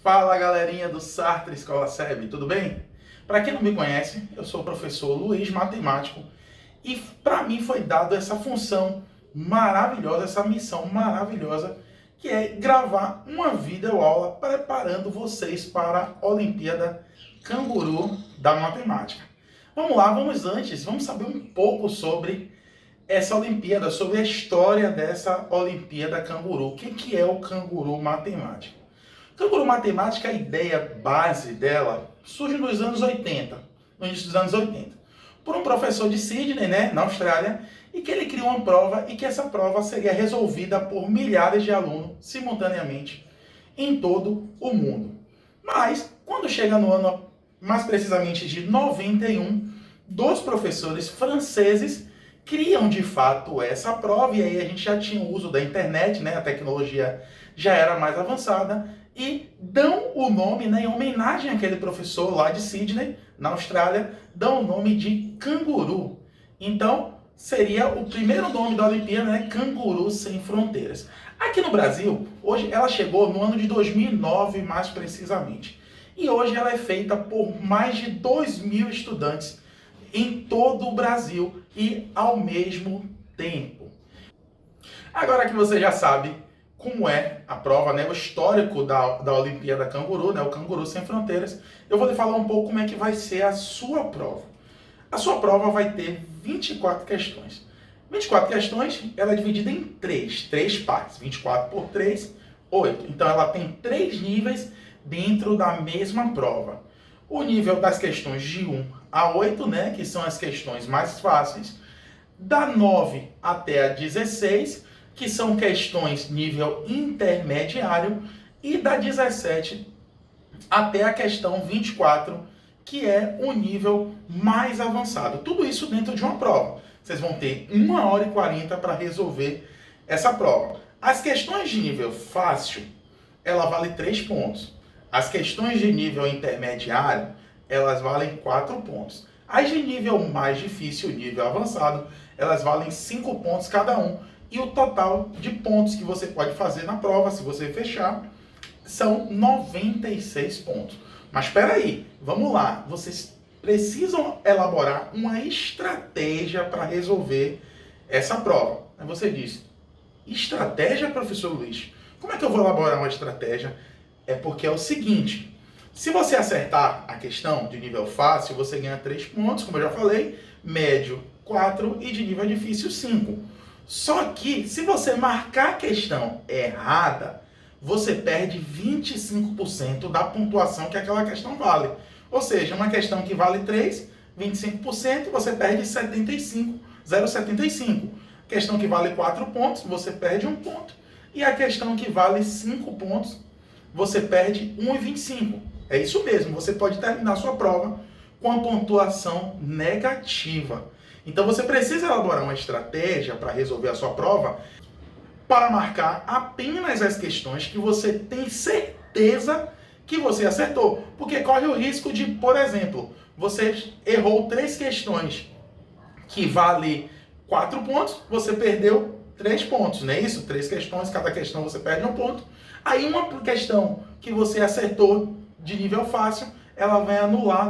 Fala galerinha do Sartre Escola SEB, tudo bem? Para quem não me conhece, eu sou o professor Luiz Matemático e para mim foi dado essa função maravilhosa, essa missão maravilhosa que é gravar uma videoaula preparando vocês para a Olimpíada Canguru da Matemática. Vamos lá, vamos saber um pouco sobre essa Olimpíada, sobre a história dessa Olimpíada Canguru. O que é o Canguru Matemática? Canguru Matemática, a ideia base dela surge nos anos 80, no início dos anos 80, por um professor de Sydney, na Austrália, e que ele criou uma prova e que essa prova seria resolvida por milhares de alunos simultaneamente em todo o mundo. Mas, quando chega no ano, mais precisamente de 91, dois professores franceses criam de fato essa prova, e aí a gente já tinha o uso da internet, a tecnologia já era mais avançada, e dão o nome, em homenagem àquele professor lá de Sydney, na Austrália, dão o nome de Canguru. Então, seria o primeiro nome da Olimpíada, Canguru Sem Fronteiras. Aqui no Brasil, hoje ela chegou no ano de 2009, mais precisamente. E hoje ela é feita por mais de 2.000 estudantes em todo o Brasil e ao mesmo tempo. Agora que você já sabe como é a prova, o histórico da Olimpíada Canguru, o Canguru Sem Fronteiras, eu vou lhe falar um pouco como é que vai ser a sua prova. A sua prova vai ter 24 questões. 24 questões, ela é dividida em três partes. 24 por 3, 8. Então ela tem 3 níveis dentro da mesma prova. O nível das questões de 1 a 8, que são as questões mais fáceis. Da 9 até a 16, que são questões nível intermediário, e da 17 até a questão 24, que é o nível mais avançado. Tudo isso dentro de uma prova. Vocês vão ter 1 hora e 40 para resolver essa prova. As questões de nível fácil, ela vale 3 pontos. As questões de nível intermediário, elas valem 4 pontos. As de nível mais difícil, nível avançado, elas valem 5 pontos cada um. E o total de pontos que você pode fazer na prova, se você fechar, são 96 pontos. Mas espera aí, vamos lá. Vocês precisam elaborar uma estratégia para resolver essa prova. Aí você diz, estratégia, professor Luiz? Como é que eu vou elaborar uma estratégia? É porque é o seguinte, se você acertar a questão de nível fácil, você ganha 3 pontos, como eu já falei, médio 4 e de nível difícil 5. Só que, se você marcar a questão errada, você perde 25% da pontuação que aquela questão vale. Ou seja, uma questão que vale 3, 25%, você perde 0,75. Questão que vale 4 pontos, você perde 1 ponto. E a questão que vale 5 pontos, você perde 1,25. É isso mesmo, você pode terminar sua prova com a pontuação negativa. Então você precisa elaborar uma estratégia para resolver a sua prova para marcar apenas as questões que você tem certeza que você acertou. Porque corre o risco de, por exemplo, você errou 3 questões que vale 4 pontos, você perdeu 3 pontos, não é isso? 3 questões, cada questão você perde 1 ponto. Aí uma questão que você acertou de nível fácil, ela vai anular,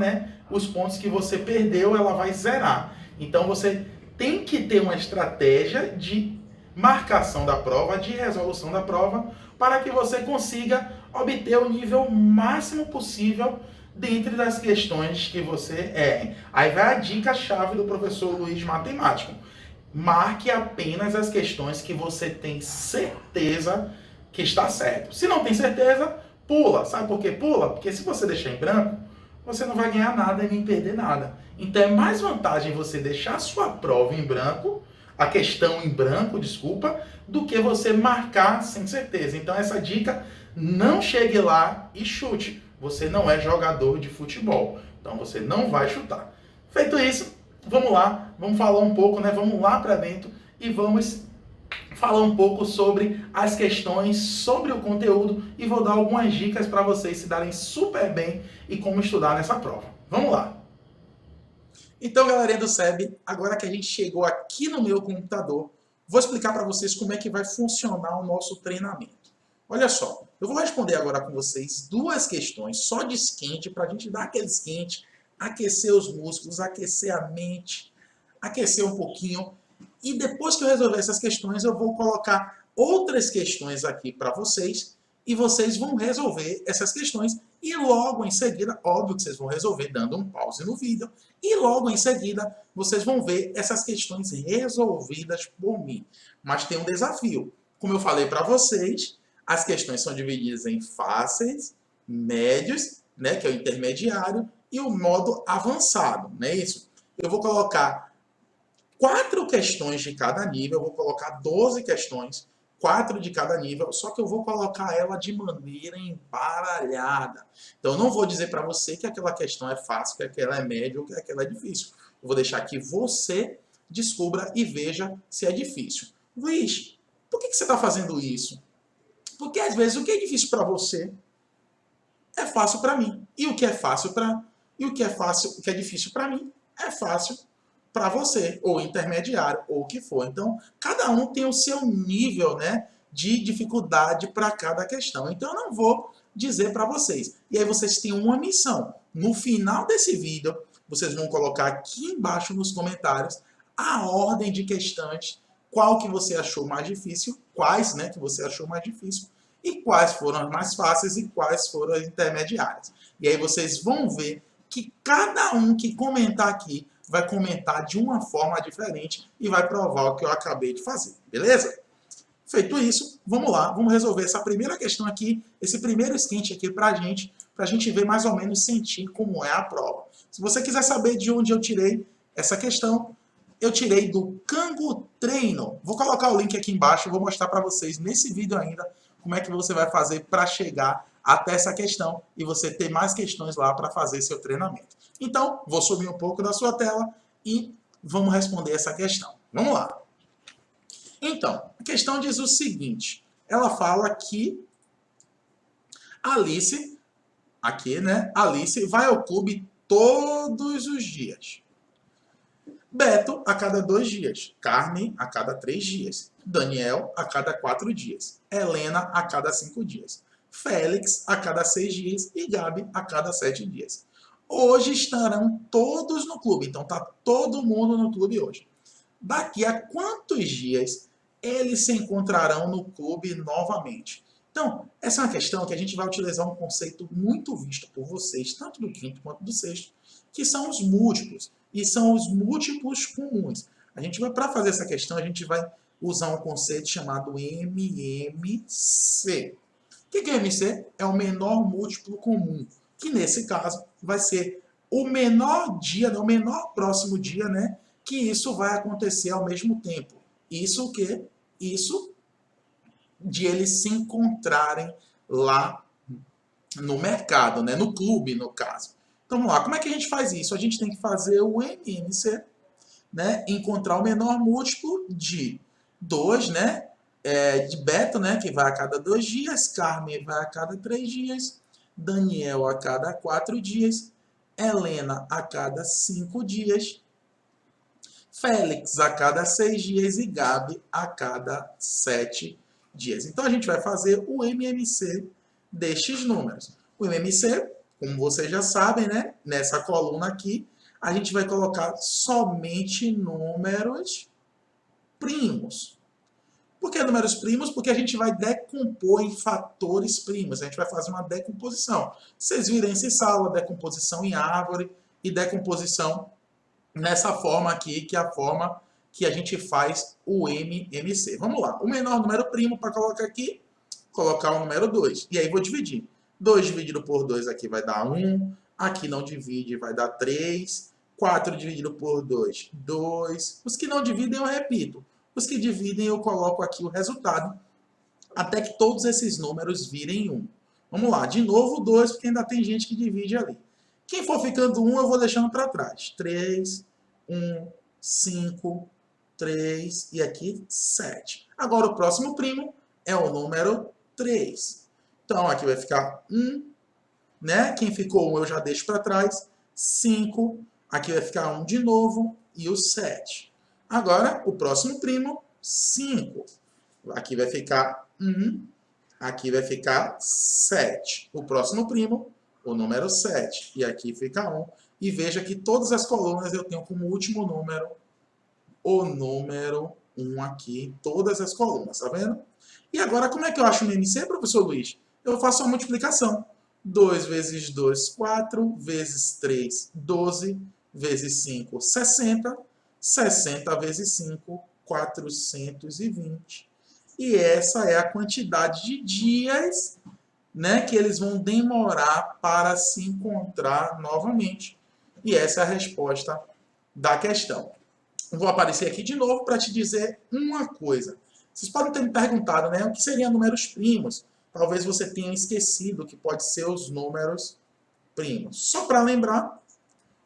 os pontos que você perdeu, ela vai zerar. Então você tem que ter uma estratégia de marcação da prova, de resolução da prova, para que você consiga obter o nível máximo possível dentro das questões que você erre. Aí vai a dica-chave do professor Luiz Matemático. Marque apenas as questões que você tem certeza que está certo. Se não tem certeza, pula. Sabe por que pula? Porque se você deixar em branco, você não vai ganhar nada e nem perder nada. Então é mais vantagem você deixar a sua prova em branco, a questão em branco, desculpa, do que você marcar sem certeza. Então essa dica, não chegue lá e chute. Você não é jogador de futebol, então você não vai chutar. Feito isso, vamos lá, vamos falar um pouco, vamos lá para dentro e vamos falar um pouco sobre as questões, sobre o conteúdo, e vou dar algumas dicas para vocês se darem super bem e como estudar nessa prova. Vamos lá! Então, galerinha do SEB, agora que a gente chegou aqui no meu computador, vou explicar para vocês como é que vai funcionar o nosso treinamento. Olha só, eu vou responder agora com vocês duas questões só de esquente, para a gente dar aquele esquente, aquecer os músculos, aquecer a mente, aquecer um pouquinho. E depois que eu resolver essas questões, eu vou colocar outras questões aqui para vocês e vocês vão resolver essas questões e logo em seguida, óbvio que vocês vão resolver dando um pause no vídeo e logo em seguida vocês vão ver essas questões resolvidas por mim. Mas tem um desafio. Como eu falei para vocês, as questões são divididas em fáceis, médios, né, que é o intermediário, e o modo avançado, não é isso? Eu vou colocar 4 questões de cada nível, eu vou colocar 12 questões, 4 de cada nível, só que eu vou colocar ela de maneira embaralhada. Então, eu não vou dizer para você que aquela questão é fácil, que aquela é média ou que aquela é difícil. Eu vou deixar que você descubra e veja se é difícil. Luiz, por que você está fazendo isso? Porque, às vezes, o que é difícil para você é fácil para mim. E o que é fácil para... E o que é difícil para mim é fácil para você, ou intermediário, ou o que for. Então, cada um tem o seu nível, né, de dificuldade para cada questão. Então, eu não vou dizer para vocês. E aí vocês têm uma missão. No final desse vídeo, vocês vão colocar aqui embaixo nos comentários a ordem de questões, qual que você achou mais difícil, quais, né, que você achou mais difícil, e quais foram as mais fáceis e quais foram as intermediárias. E aí vocês vão ver que cada um que comentar aqui vai comentar de uma forma diferente e vai provar o que eu acabei de fazer, beleza? Feito isso, vamos lá, vamos resolver essa primeira questão aqui, esse primeiro esquente aqui pra gente ver mais ou menos, sentir como é a prova. Se você quiser saber de onde eu tirei essa questão, eu tirei do Cango Treino. Vou colocar o link aqui embaixo, vou mostrar para vocês nesse vídeo ainda como é que você vai fazer para chegar até essa questão e você ter mais questões lá para fazer seu treinamento. Então, vou subir um pouco da sua tela e vamos responder essa questão. Vamos lá. Então, a questão diz o seguinte, ela fala que Alice, aqui, né, Alice vai ao clube todos os dias. Beto a cada 2 dias, Carmen a cada 3 dias, Daniel a cada 4 dias, Helena a cada 5 dias, Félix a cada 6 dias e Gabi a cada 7 dias. Hoje estarão todos no clube, então tá todo mundo no clube hoje. Daqui a quantos dias eles se encontrarão no clube novamente? Então, essa é uma questão que a gente vai utilizar um conceito muito visto por vocês, tanto do quinto quanto do sexto, que são os múltiplos. E são os múltiplos comuns. A gente vai, para fazer essa questão, a gente vai usar um conceito chamado MMC. O que é MC? É o menor múltiplo comum, que nesse caso vai ser o menor dia, o menor próximo dia, né, que isso vai acontecer ao mesmo tempo. Isso o quê? Isso de eles se encontrarem lá no mercado, né, no clube, no caso. Então, vamos lá. Como é que a gente faz isso? A gente tem que fazer o MMC, né, encontrar o menor múltiplo de 2, né, de Beto, né, que vai a cada 2 dias, Carmen vai a cada 3 dias, Daniel a cada 4 dias, Helena a cada 5 dias, Félix a cada 6 dias e Gabi a cada 7 dias. Então, a gente vai fazer o MMC destes números. O MMC, como vocês já sabem, né, nessa coluna aqui, a gente vai colocar somente números primos. Por que números primos? Porque a gente vai decompor em fatores primos. A gente vai fazer uma decomposição. Vocês viram em sala, decomposição em árvore e decomposição nessa forma aqui, que é a forma que a gente faz o MMC. Vamos lá. O menor número primo para colocar aqui, colocar o número 2. E aí vou dividir. 2 dividido por 2 aqui vai dar 1. Aqui não divide, vai dar 3. 4 dividido por 2, 2. Os que não dividem eu repito. Os que dividem eu coloco aqui o resultado, até que todos esses números virem 1. Vamos lá, de novo 2, porque ainda tem gente que divide ali. Quem for ficando 1, eu vou deixando para trás. 3, 1, 5, 3 e aqui 7. Agora o próximo primo é o número 3. Então aqui vai ficar 1, né? Quem ficou 1 eu já deixo para trás. 5, aqui vai ficar 1 de novo e o 7. Agora o próximo primo, 5. Aqui vai ficar 1, Aqui vai ficar 7. O próximo primo, o número 7. E aqui fica 1. E veja que todas as colunas eu tenho como último número o número 1 aqui. Todas as colunas, tá vendo? E agora, como é que eu acho o MC, professor Luiz? Eu faço a multiplicação. 2 vezes 2, 4. Vezes 3, 12. Vezes 5, 60. 60 vezes 5, 420. E essa é a quantidade de dias, né, que eles vão demorar para se encontrar novamente. E essa é a resposta da questão. Vou aparecer aqui de novo para te dizer uma coisa. Vocês podem ter me perguntado, né, o que seriam números primos? Talvez você tenha esquecido que pode ser os números primos. Só para lembrar,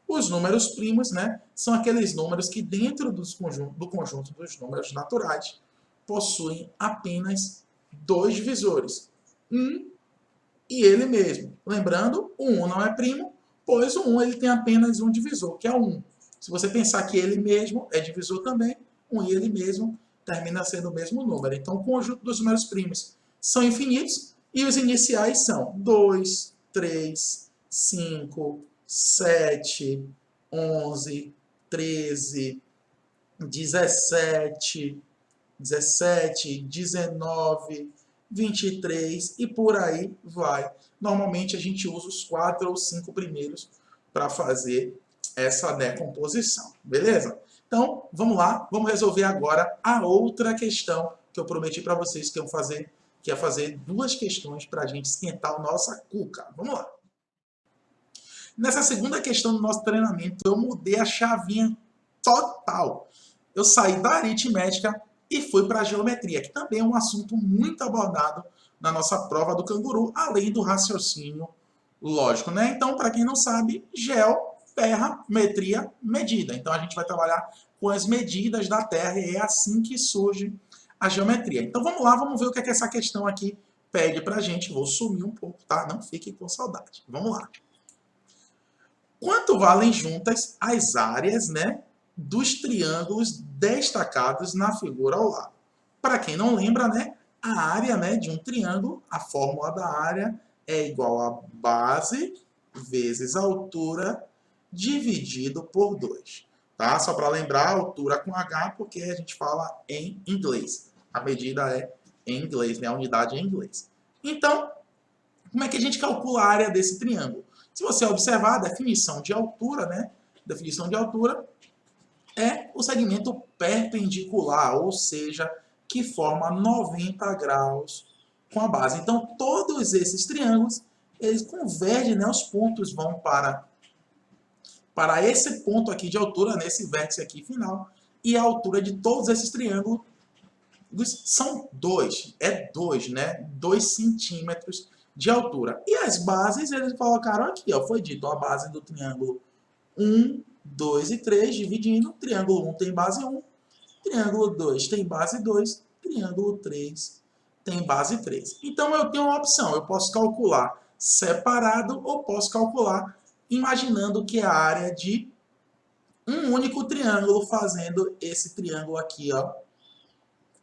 os números primos, né, são aqueles números que dentro do conjunto dos números naturais possuem apenas dois divisores, 1 e ele mesmo. Lembrando, o 1 não é primo, pois o 1 ele tem apenas um divisor, que é o 1. Se você pensar que ele mesmo é divisor também, 1 e ele mesmo termina sendo o mesmo número. Então, o conjunto dos números primos são infinitos e os iniciais são 2, 3, 5, 7, 11, 13, 17, 19, 23 e por aí vai. Normalmente a gente usa os 4 ou 5 primeiros para fazer essa decomposição, beleza? Então, vamos lá, vamos resolver agora a outra questão que eu prometi para vocês que ia fazer duas questões para a gente esquentar a nossa cuca. Vamos lá. Nessa segunda questão do nosso treinamento, eu mudei a chavinha total. Eu saí da aritmética e fui para a geometria, que também é um assunto muito abordado na nossa prova do canguru, além do raciocínio lógico, né? Então, para quem não sabe, geo, terra, metria, medida. Então, a gente vai trabalhar com as medidas da terra e é assim que surge a geometria. Então, vamos lá, vamos ver o que é que essa questão aqui pede para a gente. Vou sumir um pouco, tá? Não fiquem com saudade. Vamos lá. Quanto valem juntas as áreas, né, dos triângulos destacados na figura ao lado? Para quem não lembra, né, a área, né, de um triângulo, a fórmula da área é igual a base vezes a altura dividido por 2. Tá? Só para lembrar, altura com H, porque a gente fala em inglês. A medida é em inglês, né, a unidade é em inglês. Então, como é que a gente calcula a área desse triângulo? Se você observar a definição de altura, né? Definição de altura é o segmento perpendicular, ou seja, que forma 90 graus com a base. Então, todos esses triângulos, eles convergem, né? Os pontos vão para esse ponto aqui de altura, nesse vértice aqui final, e a altura de todos esses triângulos são 2, né? 2 centímetros de altura. E as bases, eles colocaram aqui, ó, foi dito, a base do triângulo 1, 2 e 3, dividindo, triângulo 1 tem base 1, triângulo 2 tem base 2, triângulo 3 tem base 3. Então, eu tenho uma opção, eu posso calcular separado ou posso calcular imaginando que é a área de um único triângulo, fazendo esse triângulo aqui, ó,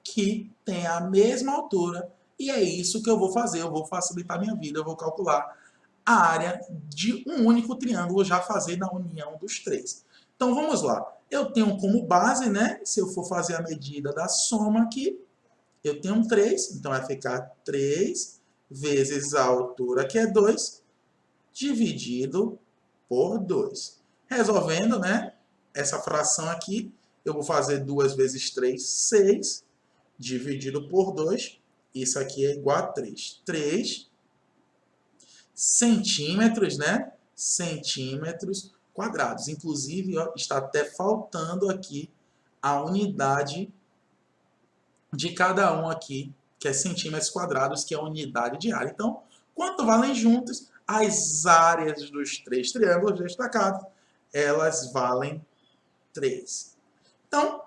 que tem a mesma altura. E é isso que eu vou fazer, eu vou facilitar a minha vida, eu vou calcular a área de um único triângulo, já fazendo a união dos três. Então vamos lá, eu tenho como base, né, se eu for fazer a medida da soma aqui, eu tenho 3, então vai ficar 3 vezes a altura, que é 2, dividido por 2. Resolvendo, né, essa fração aqui, eu vou fazer 2 vezes 3, 6, dividido por 2, isso aqui é igual a 3. 3 centímetros, né? Centímetros quadrados. Inclusive, ó, está até faltando aqui a unidade de cada um aqui, que é centímetros quadrados, que é a unidade de área. Então, quanto valem juntas as áreas dos 3 triângulos destacados? Elas valem 3. Então,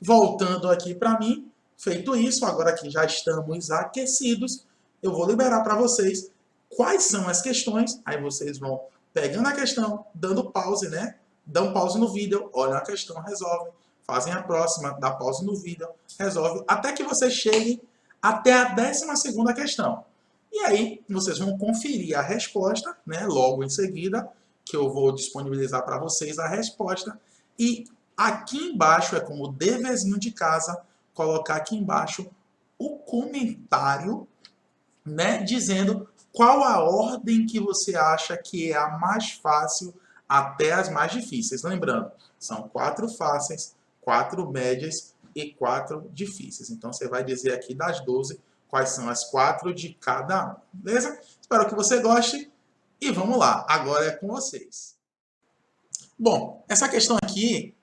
voltando aqui para mim, feito isso, agora que já estamos aquecidos, eu vou liberar para vocês quais são as questões. Aí vocês vão pegando a questão, dando pause, né? Dão pause no vídeo, olham a questão, resolvem. Fazem a próxima, dá pause no vídeo, resolve. Até que vocês cheguem até a 12ª questão. E aí vocês vão conferir a resposta, né, logo em seguida, que eu vou disponibilizar para vocês a resposta. E aqui embaixo é como deverzinho de casa, colocar aqui embaixo o comentário, né, dizendo qual a ordem que você acha que é a mais fácil até as mais difíceis. Lembrando, são 4 fáceis, 4 médias e 4 difíceis. Então você vai dizer aqui das 12 quais são as 4 de cada um. Beleza? Espero que você goste e vamos lá. Agora é com vocês. Bom, essa questão aqui,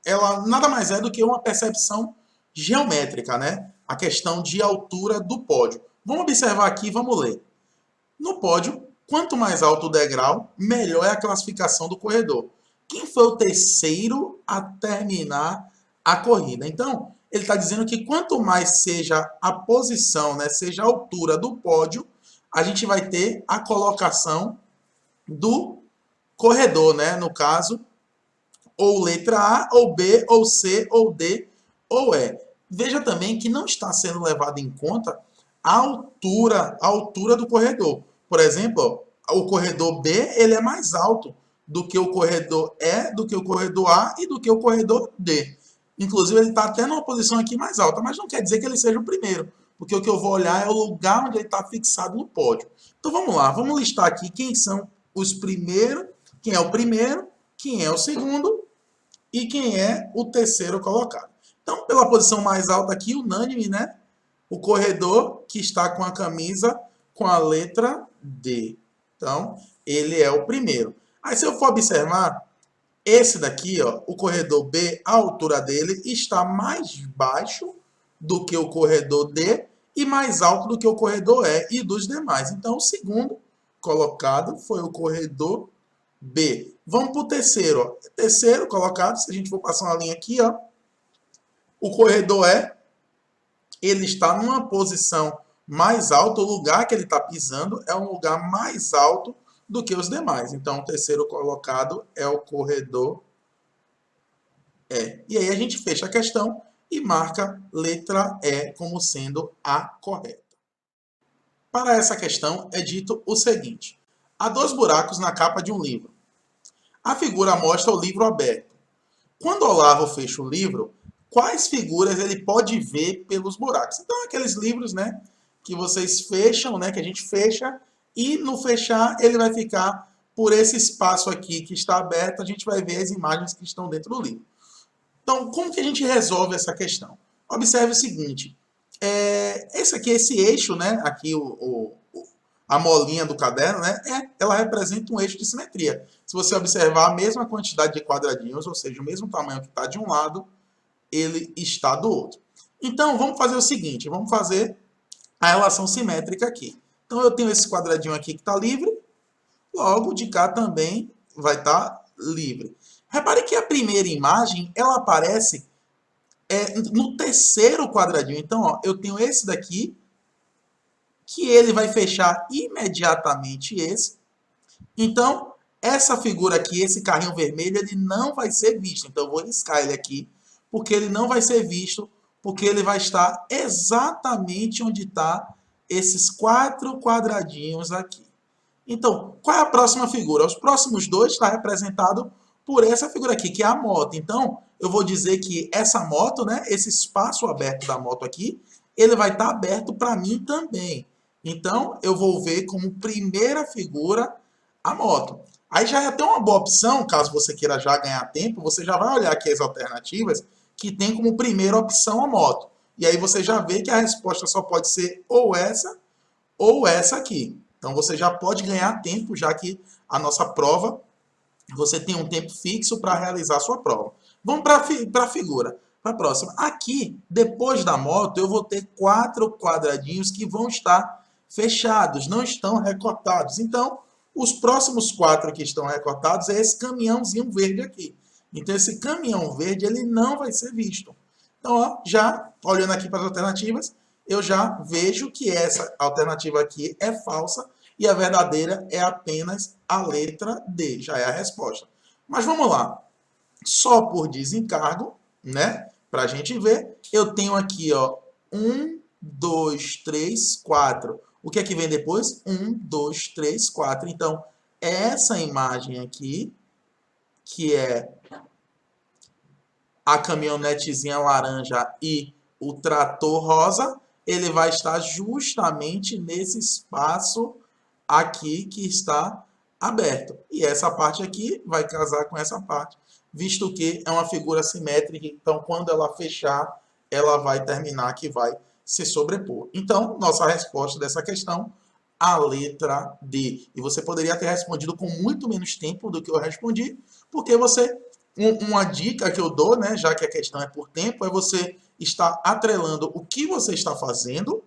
ela nada mais é do que uma percepção geométrica, né? A questão de altura do pódio. Vamos observar aqui, vamos ler. No pódio, quanto mais alto o degrau, melhor é a classificação do corredor. Quem foi o terceiro a terminar a corrida? Então, ele está dizendo que quanto mais seja a posição, né, seja a altura do pódio, a gente vai ter a colocação do corredor, né? No caso, ou letra A, ou B, ou C, ou D, ou E. Veja também que não está sendo levado em conta a altura do corredor. Por exemplo, o corredor B ele é mais alto do que o corredor E, do que o corredor A e do que o corredor D. Inclusive, ele está até numa posição aqui mais alta, mas não quer dizer que ele seja o primeiro, porque o que eu vou olhar é o lugar onde ele está fixado no pódio. Então vamos lá, vamos listar aqui quem são os primeiros, quem é o primeiro, quem é o segundo e quem é o terceiro colocado. Então, pela posição mais alta aqui, unânime, né? O corredor que está com a camisa com a letra D. Então, ele é o primeiro. Aí, se eu for observar, esse daqui, ó, o corredor B, a altura dele está mais baixo do que o corredor D e mais alto do que o corredor E e dos demais. Então, o segundo colocado foi o corredor B. Vamos para o terceiro. Ó. Terceiro colocado, se a gente for passar uma linha aqui, ó, o corredor E, ele está numa posição mais alta, o lugar que ele está pisando é um lugar mais alto do que os demais. Então, o terceiro colocado é o corredor E. E aí a gente fecha a questão e marca letra E como sendo a correta. Para essa questão é dito o seguinte: há 2 buracos na capa de um livro. A figura mostra o livro aberto. Quando Olavo fecha o livro, quais figuras ele pode ver pelos buracos? Então, aqueles livros, né, que vocês fecham, né, que a gente fecha, e no fechar ele vai ficar por esse espaço aqui que está aberto, a gente vai ver as imagens que estão dentro do livro. Então, como que a gente resolve essa questão? Observe o seguinte, esse eixo, né, aqui a molinha do caderno, né, ela representa um eixo de simetria. Se você observar a mesma quantidade de quadradinhos, ou seja, o mesmo tamanho que está de um lado, ele está do outro. Então, vamos fazer o seguinte, vamos fazer a relação simétrica aqui. Então, eu tenho esse quadradinho aqui que está livre, logo de cá também vai estar livre. Repare que a primeira imagem, ela aparece no terceiro quadradinho. Então, ó, eu tenho esse daqui, que ele vai fechar imediatamente esse. Então, essa figura aqui, esse carrinho vermelho, ele não vai ser visto. Então, eu vou riscar ele aqui, porque ele não vai ser visto, porque ele vai estar exatamente onde está esses 4 quadradinhos aqui. Então, qual é a próxima figura? Os próximos 2 está representado por essa figura aqui, que é a moto. Então, eu vou dizer que essa moto, né, esse espaço aberto da moto aqui, ele vai estar aberto para mim também. Então, eu vou ver como primeira figura a moto. Aí já tem uma boa opção, caso você queira já ganhar tempo, você já vai olhar aqui as alternativas que tem como primeira opção a moto. E aí você já vê que a resposta só pode ser ou essa aqui. Então você já pode ganhar tempo, já que a nossa prova, você tem um tempo fixo para realizar a sua prova. Vamos para a figura. Para a próxima. Aqui, depois da moto, eu vou ter 4 quadradinhos que vão estar fechados, não estão recortados. Então, os próximos 4 que estão recortados é esse caminhãozinho verde aqui. Então, esse caminhão verde, ele não vai ser visto. Então, ó, já olhando aqui para as alternativas, eu já vejo que essa alternativa aqui é falsa e a verdadeira é apenas a letra D, já é a resposta. Mas vamos lá. Só por desencargo, né? Para a gente ver, eu tenho aqui, ó, 1, 2, 3, 4. O que é que vem depois? 1, 2, 3, 4. Então, essa imagem aqui, que é a caminhonetezinha laranja e o trator rosa, ele vai estar justamente nesse espaço aqui que está aberto. E essa parte aqui vai casar com essa parte, visto que é uma figura simétrica, então quando ela fechar, ela vai terminar que vai se sobrepor. Então, nossa resposta dessa questão, a letra D. E você poderia ter respondido com muito menos tempo do que eu respondi, porque você uma dica que eu dou, né, já que a questão é por tempo, é você estar atrelando o que você está fazendo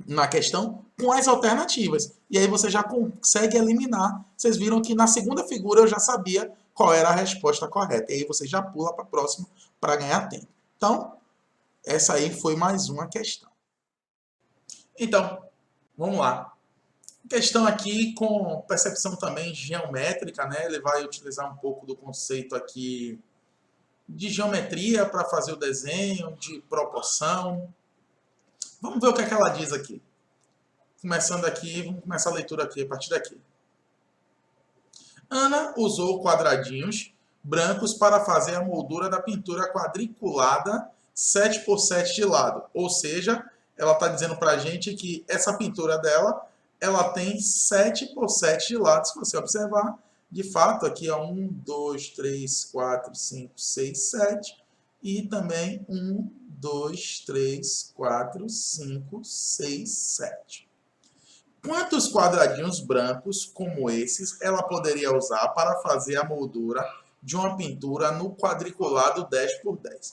na questão com as alternativas. E aí você já consegue eliminar. Vocês viram que na segunda figura eu já sabia qual era a resposta correta. E aí você já pula para a próxima para ganhar tempo. Então, essa aí foi mais uma questão. Então, vamos lá. Questão aqui com percepção também geométrica, né? Ele vai utilizar um pouco do conceito aqui de geometria para fazer o desenho, de proporção. Vamos ver o que é que ela diz aqui. Começando aqui, vamos começar a leitura aqui, a partir daqui. Ana usou quadradinhos brancos para fazer a moldura da pintura quadriculada 7x7 de lado. Ou seja, ela está dizendo para a gente que essa pintura dela, ela tem 7x7 de lado. Se você observar, de fato, aqui é 1, 2, 3, 4, 5, 6, 7. E também 1, 2, 3, 4, 5, 6, 7. Quantos quadradinhos brancos como esses ela poderia usar para fazer a moldura de uma pintura no quadriculado 10x10?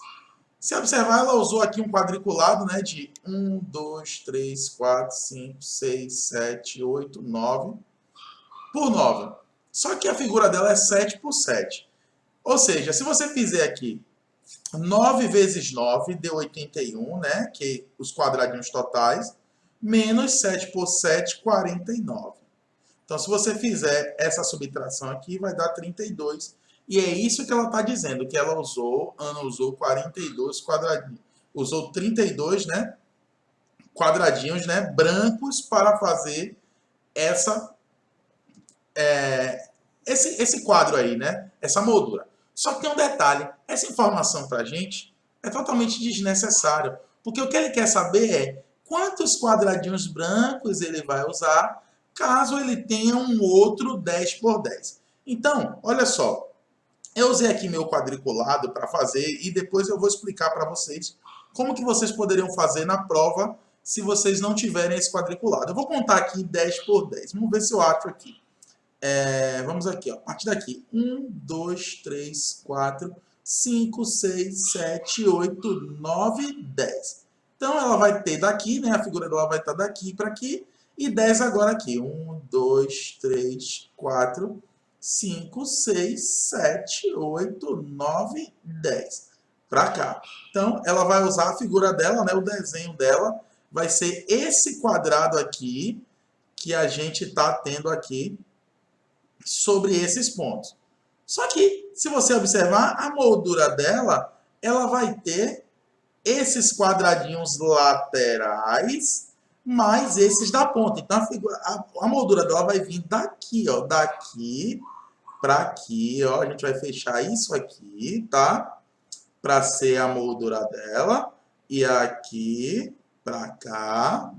Se observar, ela usou aqui um quadriculado, né, de 1, 2, 3, 4, 5, 6, 7, 8, 9 por 9. Só que a figura dela é 7x7. Ou seja, se você fizer aqui 9 vezes 9 deu 81, né, que os quadradinhos totais, menos 7 por 7, 49. Então, se você fizer essa subtração aqui, vai dar 32. E é isso que ela está dizendo, que ela usou, Ana usou 42 quadradinhos. Usou 32, né, quadradinhos, né, brancos para fazer esse quadro aí, né, essa moldura. Só que tem um detalhe, essa informação para a gente é totalmente desnecessária, porque o que ele quer saber é quantos quadradinhos brancos ele vai usar caso ele tenha um outro 10x10. Então, olha só, eu usei aqui meu quadriculado para fazer e depois eu vou explicar para vocês como que vocês poderiam fazer na prova se vocês não tiverem esse quadriculado. Eu vou contar aqui 10x10. Vamos ver se eu acho aqui. Vamos aqui, ó, a partir daqui. 1, 2, 3, 4, 5, 6, 7, 8, 9, 10. Então, ela vai ter daqui, né? A figura dela vai estar daqui para aqui. E 10 agora aqui. 1, 2, 3, 4, 5, 6, 7, 8, 9, 10. Para cá. Então, ela vai usar a figura dela, né? O desenho dela vai ser esse quadrado aqui que a gente está tendo aqui sobre esses pontos. Só que, se você observar, a moldura dela, ela vai ter esses quadradinhos laterais, mais esses da ponta. Então, a moldura dela vai vir daqui, ó, daqui para aqui, ó. A gente vai fechar isso aqui, tá? Para ser a moldura dela. E aqui para cá.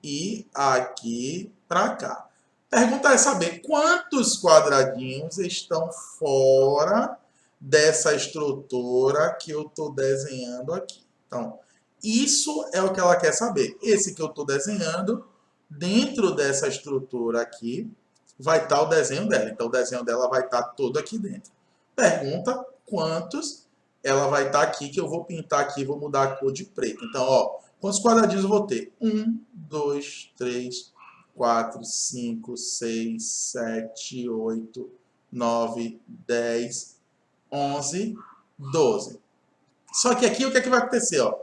E aqui para cá. Pergunta é saber quantos quadradinhos estão fora dessa estrutura que eu estou desenhando aqui. Então, isso é o que ela quer saber. Esse que eu estou desenhando, dentro dessa estrutura aqui, vai estar o desenho dela. Então, o desenho dela vai estar todo aqui dentro. Pergunta quantos ela vai estar aqui, que eu vou pintar aqui, vou mudar a cor de preto. Então, ó, quantos quadradinhos eu vou ter? 1, 2, 3, 4, 5, 6, 7, 8, 9, 10, 11, 12. Só que aqui o que é que vai acontecer? Ó?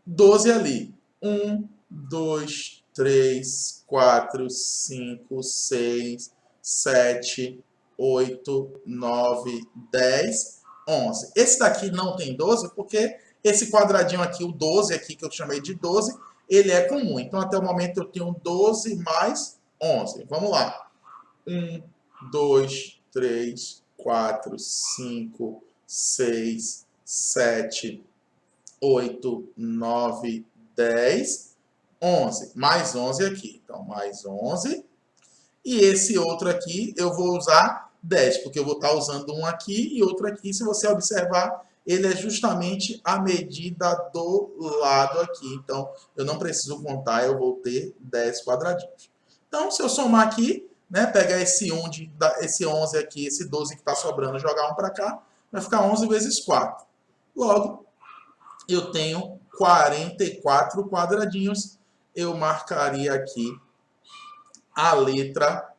12 ali. 1, 2, 3, 4, 5, 6, 7, 8, 9, 10, 11. Esse daqui não tem 12 porque esse quadradinho aqui, o 12 aqui que eu chamei de 12, ele é comum. Então, até o momento, eu tenho 12 mais 11. Vamos lá. 1, 2, 3, 4, 5, 6, 7, 8, 9, 10, 11. Mais 11 aqui. Então, mais 11. E esse outro aqui, eu vou usar 10, porque eu vou estar usando um aqui e outro aqui. Se você observar, ele é justamente a medida do lado aqui. Então, eu não preciso contar, eu vou ter 10 quadradinhos. Então, se eu somar aqui, né, pegar esse 11 aqui, esse 12 que está sobrando, jogar um para cá, vai ficar 11 vezes 4. Logo, eu tenho 44 quadradinhos. Eu marcaria aqui a letra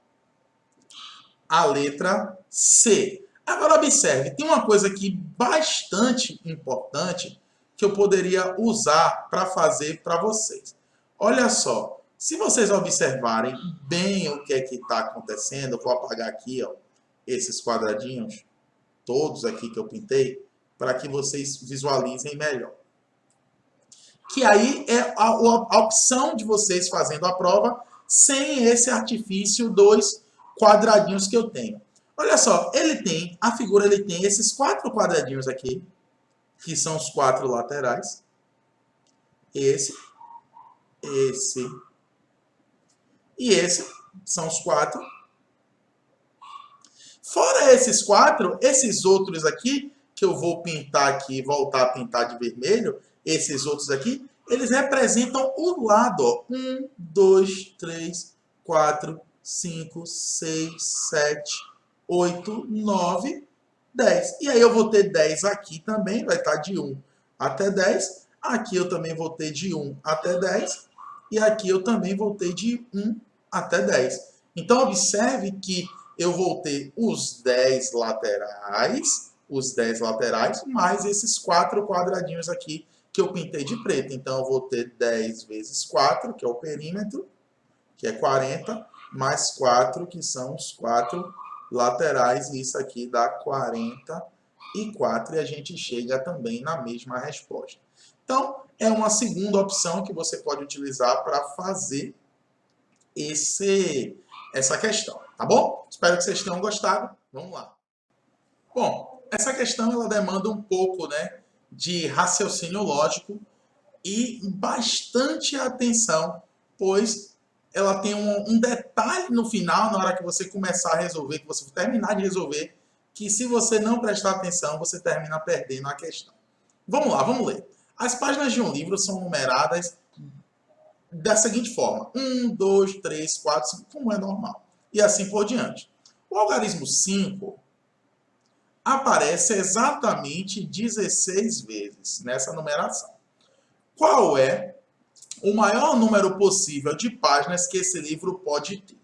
C. Agora observe, tem uma coisa aqui bastante importante que eu poderia usar para fazer para vocês. Olha só, se vocês observarem bem o que é que está acontecendo, eu vou apagar aqui, ó, esses quadradinhos, todos aqui que eu pintei, para que vocês visualizem melhor. Que aí é a opção de vocês fazendo a prova sem esse artifício dos quadradinhos que eu tenho. Olha só, a figura ele tem esses 4 quadradinhos aqui, que são os 4 laterais. Esse e esse são os 4. Fora esses 4, esses outros aqui, que eu vou pintar aqui, voltar a pintar de vermelho, esses outros aqui, eles representam o lado, ó. 1, 2, 3, 4, 5, 6, 7, 8, 9, 10. E aí eu vou ter 10 aqui também, vai estar de 1 até 10. Aqui eu também vou ter de 1 até 10. E aqui eu também vou ter de 1 até 10. Então, observe que eu vou ter os 10 laterais, mais esses 4 quadradinhos aqui que eu pintei de preto. Então, eu vou ter 10 vezes 4, que é o perímetro, que é 40, mais 4, que são os 4 laterais, e isso aqui dá 44, e a gente chega também na mesma resposta. Então, é uma segunda opção que você pode utilizar para fazer essa questão, tá bom? Espero que vocês tenham gostado. Vamos lá. Bom, essa questão ela demanda um pouco, né, de raciocínio lógico e bastante atenção, pois ela tem um detalhe no final, na hora que você começar a resolver, que você terminar de resolver, que se você não prestar atenção, você termina perdendo a questão. Vamos lá, vamos ler. As páginas de um livro são numeradas da seguinte forma: 1, 2, 3, 4, 5, como é normal. E assim por diante. O algarismo 5 aparece exatamente 16 vezes nessa numeração. Qual é o maior número possível de páginas que esse livro pode ter?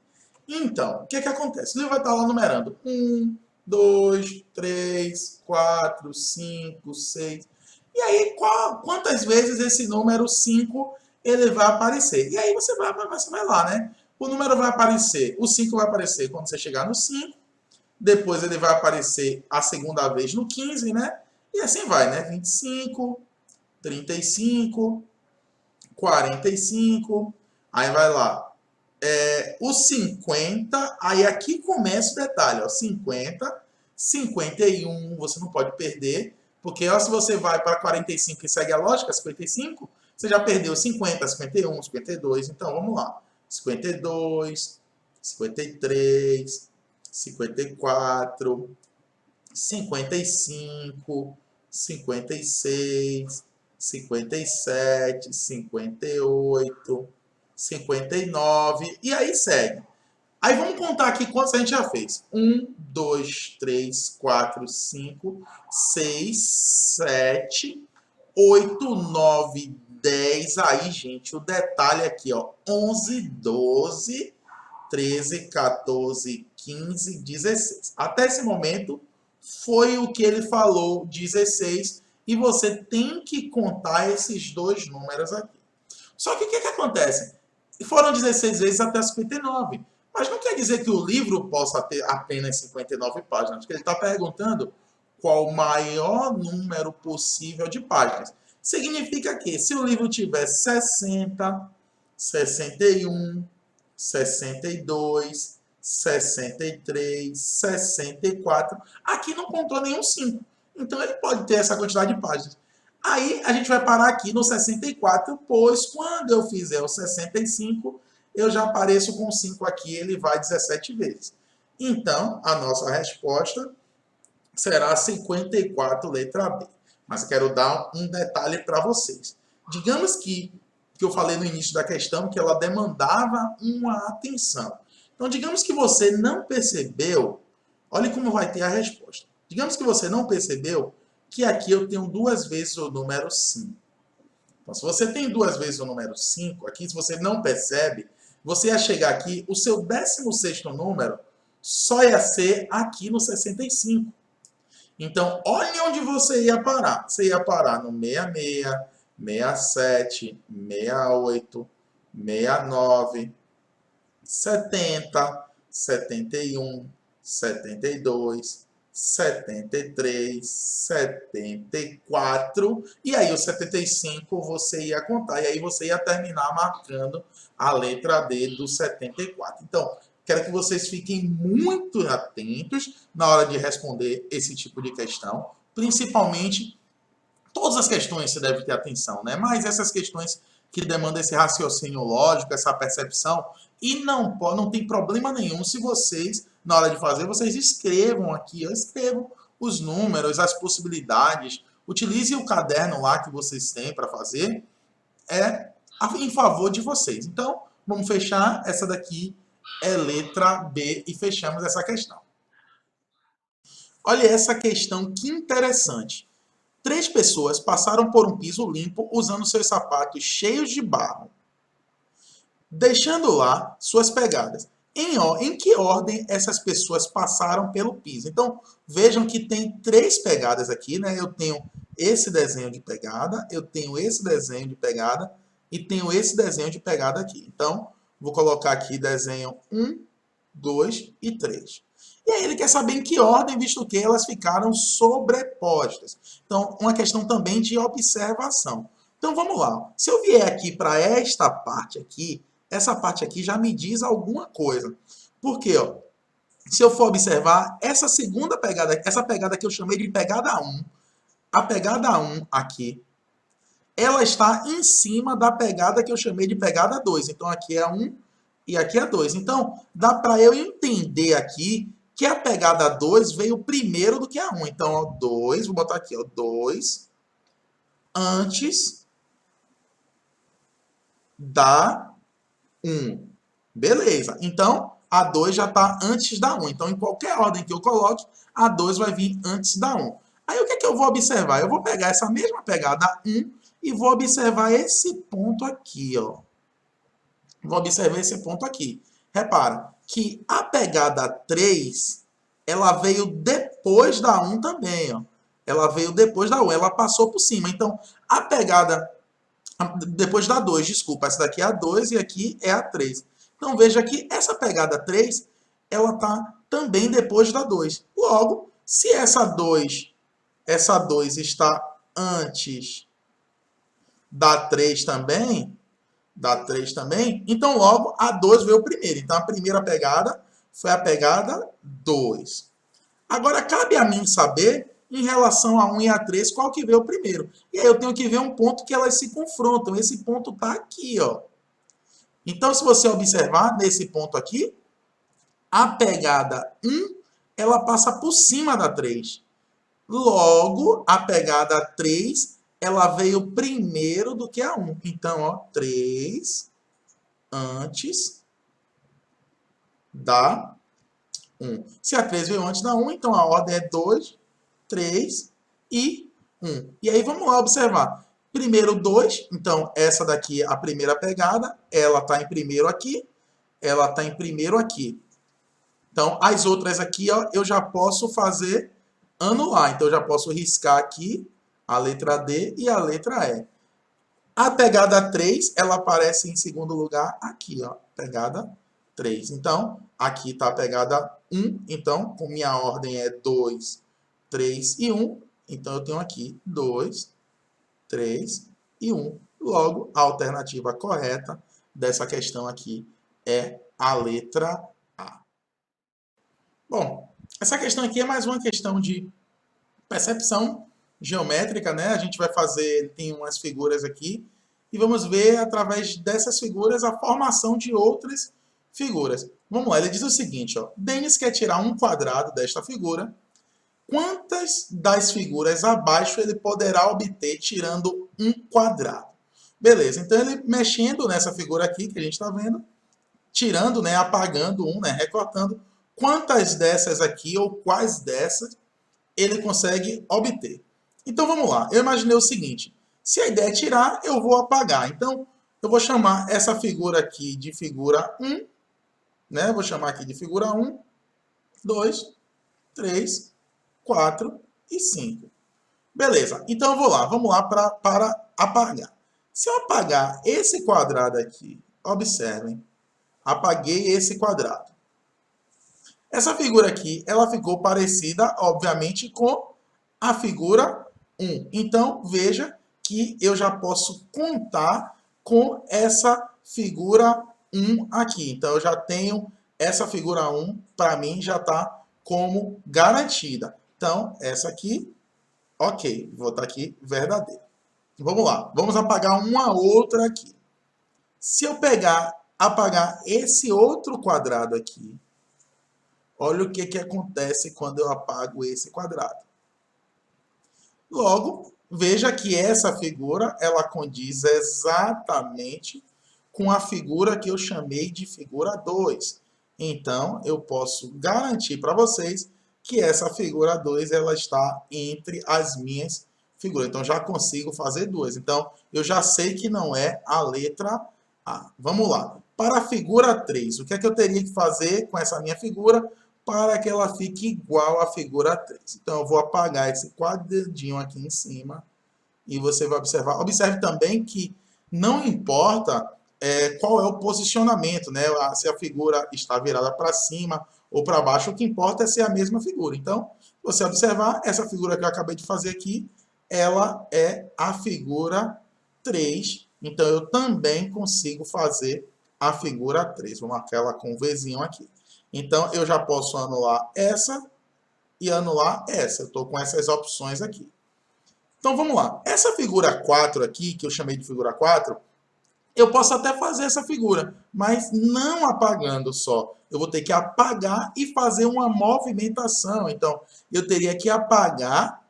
Então, o que acontece? O livro vai estar lá numerando 1, 2, 3, 4, 5, 6. E aí, quantas vezes esse número 5 ele vai aparecer? E aí você vai lá, né? O número vai aparecer, o 5 vai aparecer quando você chegar no 5. Depois ele vai aparecer a segunda vez no 15, né? E assim vai, né? 25, 35, 45, aí vai lá. O 50, aí aqui começa o detalhe, ó, 50, 51, você não pode perder, porque ó, se você vai para 45 e segue a lógica, 55, você já perdeu 50, 51, 52, então vamos lá. 52, 53, 54, 55, 56, 57, 58, 59, e aí segue. Aí vamos contar aqui quantos a gente já fez. 1, 2, 3, 4, 5, 6, 7, 8, 9, 10. Aí, gente, o detalhe aqui, ó. 11, 12, 13, 14, 15, 16. Até esse momento, foi o que ele falou, 16. E você tem que contar esses dois números aqui. Só que o que acontece? Foram 16 vezes até 59. Mas não quer dizer que o livro possa ter apenas 59 páginas, porque ele está perguntando qual o maior número possível de páginas. Significa que se o livro tiver 60, 61, 62, 63, 64, aqui não contou nenhum 5. Então ele pode ter essa quantidade de páginas. Aí a gente vai parar aqui no 64, pois quando eu fizer o 65, eu já apareço com 5 aqui, ele vai 17 vezes. Então, a nossa resposta será 54, letra B. Mas quero dar um detalhe para vocês. Digamos que eu falei no início da questão, que ela demandava uma atenção. Então, digamos que você não percebeu, olhe como vai ter a resposta. Digamos que você não percebeu que aqui eu tenho duas vezes o número 5. Então, se você tem duas vezes o número 5, aqui, se você não percebe, você ia chegar aqui, o seu 16º número só ia ser aqui no 65. Então, olhe onde você ia parar. Você ia parar no 66, 67, 68, 69, 70, 71, 72, 73, 74. E aí o 75 você ia contar. E aí você ia terminar marcando a letra D do 74. Então, quero que vocês fiquem muito atentos na hora de responder esse tipo de questão. Principalmente, todas as questões você deve ter atenção, né? Mas essas questões que demandam esse raciocínio lógico, essa percepção, e não tem problema nenhum se vocês, na hora de fazer, vocês escrevam aqui, escrevam os números, as possibilidades, utilize o caderno lá que vocês têm para fazer, em favor de vocês. Então, vamos fechar, essa daqui é letra B e fechamos essa questão. Olha essa questão, que interessante. 3 pessoas passaram por um piso limpo usando seus sapatos cheios de barro, deixando lá suas pegadas. Em que ordem essas pessoas passaram pelo piso? Então, vejam que tem 3 pegadas aqui, né? Eu tenho esse desenho de pegada, eu tenho esse desenho de pegada e tenho esse desenho de pegada aqui. Então, vou colocar aqui desenho 1, 2 e 3. E aí ele quer saber em que ordem, visto que elas ficaram sobrepostas. Então, uma questão também de observação. Então, vamos lá. Se eu vier aqui para esta parte aqui, essa parte aqui já me diz alguma coisa. Por quê? Ó? Se eu for observar, essa segunda pegada, essa pegada que eu chamei de pegada 1, a pegada 1 aqui, ela está em cima da pegada que eu chamei de pegada 2. Então, aqui é 1 e aqui é 2. Então, dá para eu entender aqui que a pegada 2 veio primeiro do que a 1. Então, ó, 2, vou botar aqui, ó, 2, antes da 1. Beleza. Então, a 2 já está antes da 1. Então, em qualquer ordem que eu coloque, a 2 vai vir antes da 1. Aí, o que é que eu vou observar? Eu vou pegar essa mesma pegada 1 e vou observar esse ponto aqui, ó. Vou observar esse ponto aqui. Repara que a pegada 3, ela veio depois da 1 também, ó. Ela veio depois da 1, ela passou por cima. Então, a pegada... Depois da 2, desculpa. Essa daqui é a 2 e aqui é a 3. Então, veja que essa pegada 3, ela está também depois da 2. Logo, se essa 2 está antes da 3 também, então logo a 2 veio primeiro. Então, a primeira pegada foi a pegada 2. Agora, cabe a mim saber, em relação a 1 e a 3, qual que veio primeiro. E aí eu tenho que ver um ponto que elas se confrontam. Esse ponto está aqui, ó. Então, se você observar, nesse ponto aqui, a pegada 1, ela passa por cima da 3. Logo, a pegada 3, ela veio primeiro do que a 1. Então, ó, 3 antes da 1. Se a 3 veio antes da 1, então a ordem é 2, 3 e 1. E aí vamos lá observar. Primeiro 2, então essa daqui é a primeira pegada, ela está em primeiro aqui, ela está em primeiro aqui. Então as outras aqui, ó, eu já posso fazer anular. Então eu já posso riscar aqui a letra D e a letra E. A pegada 3, ela aparece em segundo lugar aqui, ó, pegada 3. Então, aqui está a pegada 1. Então, como minha ordem é 2, 3 e 1, então eu tenho aqui 2, 3 e 1. Logo, a alternativa correta dessa questão aqui é a letra A. Bom, essa questão aqui é mais uma questão de percepção geométrica, né? A gente vai fazer, tem umas figuras aqui, e vamos ver através dessas figuras a formação de outras figuras. Vamos lá, ele diz o seguinte, ó, Denis quer tirar um quadrado desta figura. Quantas das figuras abaixo ele poderá obter tirando um quadrado? Beleza, então ele mexendo nessa figura aqui que a gente está vendo, tirando, né, apagando um, né, recortando, quantas dessas aqui ou quais dessas ele consegue obter. Então vamos lá, eu imaginei o seguinte, se a ideia é tirar, eu vou apagar. Então eu vou chamar essa figura aqui de figura 1, né, vou chamar aqui de figura 1, 2, 3, 4 e 5. Beleza, então eu vou lá, vamos lá para apagar. Se eu apagar esse quadrado aqui, observem, apaguei esse quadrado. Essa figura aqui, ela ficou parecida, obviamente, com a figura 1. Então, veja que eu já posso contar com essa figura 1 aqui. Então, eu já tenho essa figura 1, para mim, já está como garantida. Então, essa aqui, ok, vou botar aqui verdadeira. Vamos lá, vamos apagar uma outra aqui. Se eu apagar esse outro quadrado aqui, olha o que acontece quando eu apago esse quadrado. Logo, veja que essa figura, ela condiz exatamente com a figura que eu chamei de figura 2. Então, eu posso garantir para vocês que essa figura 2 ela está entre as minhas figuras. Então, já consigo fazer duas. Então, eu já sei que não é a letra A. Vamos lá. Para a figura 3, o que é que eu teria que fazer com essa minha figura para que ela fique igual à figura 3? Então, eu vou apagar esse quadradinho aqui em cima e você vai observar. Observe também que não importa qual é o posicionamento, né? Se a figura está virada para cima ou para baixo, o que importa é ser a mesma figura. Então, você observar, essa figura que eu acabei de fazer aqui, ela é a figura 3. Então, eu também consigo fazer a figura 3. Vou marcar ela com um Vzinho aqui. Então, eu já posso anular essa e anular essa. Eu estou com essas opções aqui. Então, vamos lá. Essa figura 4 aqui, que eu chamei de figura 4, eu posso até fazer essa figura, mas não apagando só. Eu vou ter que apagar e fazer uma movimentação. Então, eu teria que apagar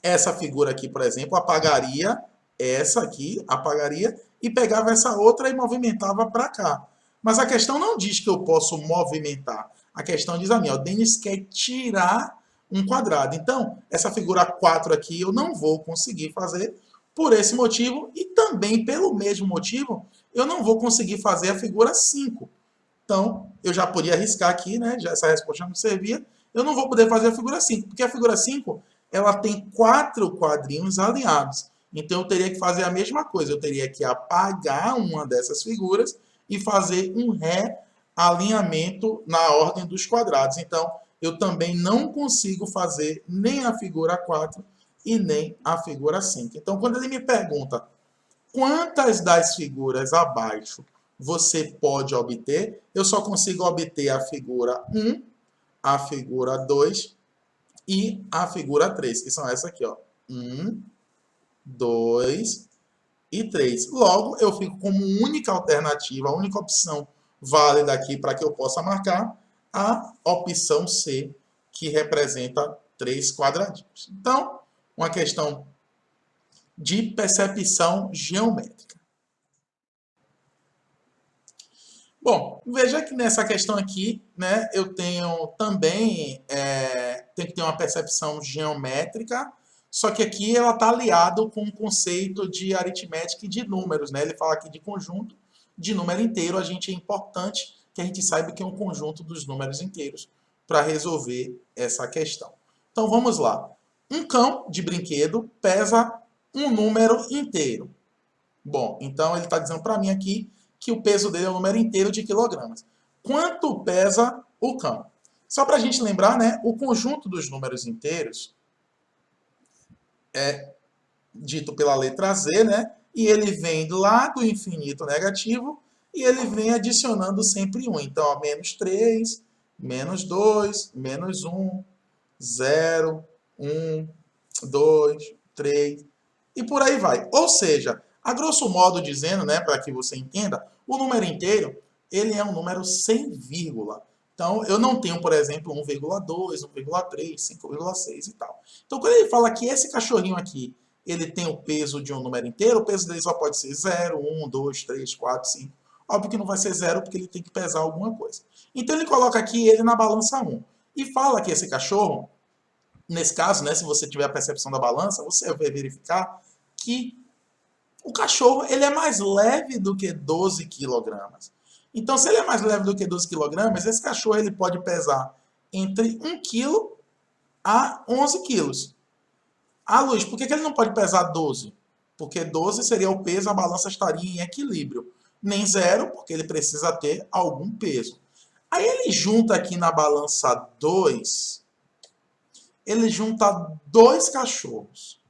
essa figura aqui, por exemplo, apagaria essa aqui, apagaria, e pegava essa outra e movimentava para cá. Mas a questão não diz que eu posso movimentar. A questão diz a mim, ó, Denis quer tirar um quadrado. Então, essa figura 4 aqui eu não vou conseguir fazer por esse motivo e também pelo mesmo motivo eu não vou conseguir fazer a figura 5. Então, eu já podia arriscar aqui, né? Já essa resposta já não servia. Eu não vou poder fazer a figura 5, porque a figura 5 ela tem 4 quadrinhos alinhados. Então, eu teria que fazer a mesma coisa. Eu teria que apagar uma dessas figuras e fazer um realinhamento na ordem dos quadrados. Então, eu também não consigo fazer nem a figura 4 e nem a figura 5. Então, quando ele me pergunta quantas das figuras abaixo você pode obter, eu só consigo obter a figura 1, a figura 2 e a figura 3, que são essa aqui, ó. 1, 2 e 3. Logo, eu fico como única alternativa, a única opção válida aqui para que eu possa marcar a opção C, que representa 3 quadradinhos. Então, uma questão de percepção geométrica. Bom, veja que nessa questão aqui, né, eu tenho também tem que ter uma percepção geométrica, só que aqui ela está aliado com o conceito de aritmética e de números, né? Ele fala aqui de conjunto de número inteiro. A gente é importante que a gente saiba que é um conjunto dos números inteiros para resolver essa questão. Então vamos lá. Um cão de brinquedo pesa um número inteiro. Bom, então ele está dizendo para mim aqui que o peso dele é um número inteiro de quilogramas. Quanto pesa o cão? Só para a gente lembrar, né, o conjunto dos números inteiros dito pela letra Z, né? E ele vem lá do infinito negativo e ele vem adicionando sempre 1. Então, ó, menos 3, menos 2, menos 1, 0, 1, 2, 3 e por aí vai. Ou seja, a grosso modo dizendo, né, para que você entenda, o número inteiro, ele é um número sem vírgula. Então, eu não tenho, por exemplo, 1,2, 1,3, 5,6 e tal. Então, quando ele fala que esse cachorrinho aqui, ele tem o peso de um número inteiro, o peso dele só pode ser 0, 1, 2, 3, 4, 5. Óbvio que não vai ser 0 porque ele tem que pesar alguma coisa. Então, ele coloca aqui ele na balança 1. E fala que esse cachorro, nesse caso, né, se você tiver a percepção da balança, você vai verificar que o cachorro ele é mais leve do que 12 quilogramas. Então, se ele é mais leve do que 12 quilogramas, esse cachorro ele pode pesar entre 1 quilo a 11 quilos. Ah, Luiz, por que ele não pode pesar 12? Porque 12 seria o peso, a balança estaria em equilíbrio. Nem 0, porque ele precisa ter algum peso. Aí ele junta aqui na balança 2, ele junta 2 cachorros.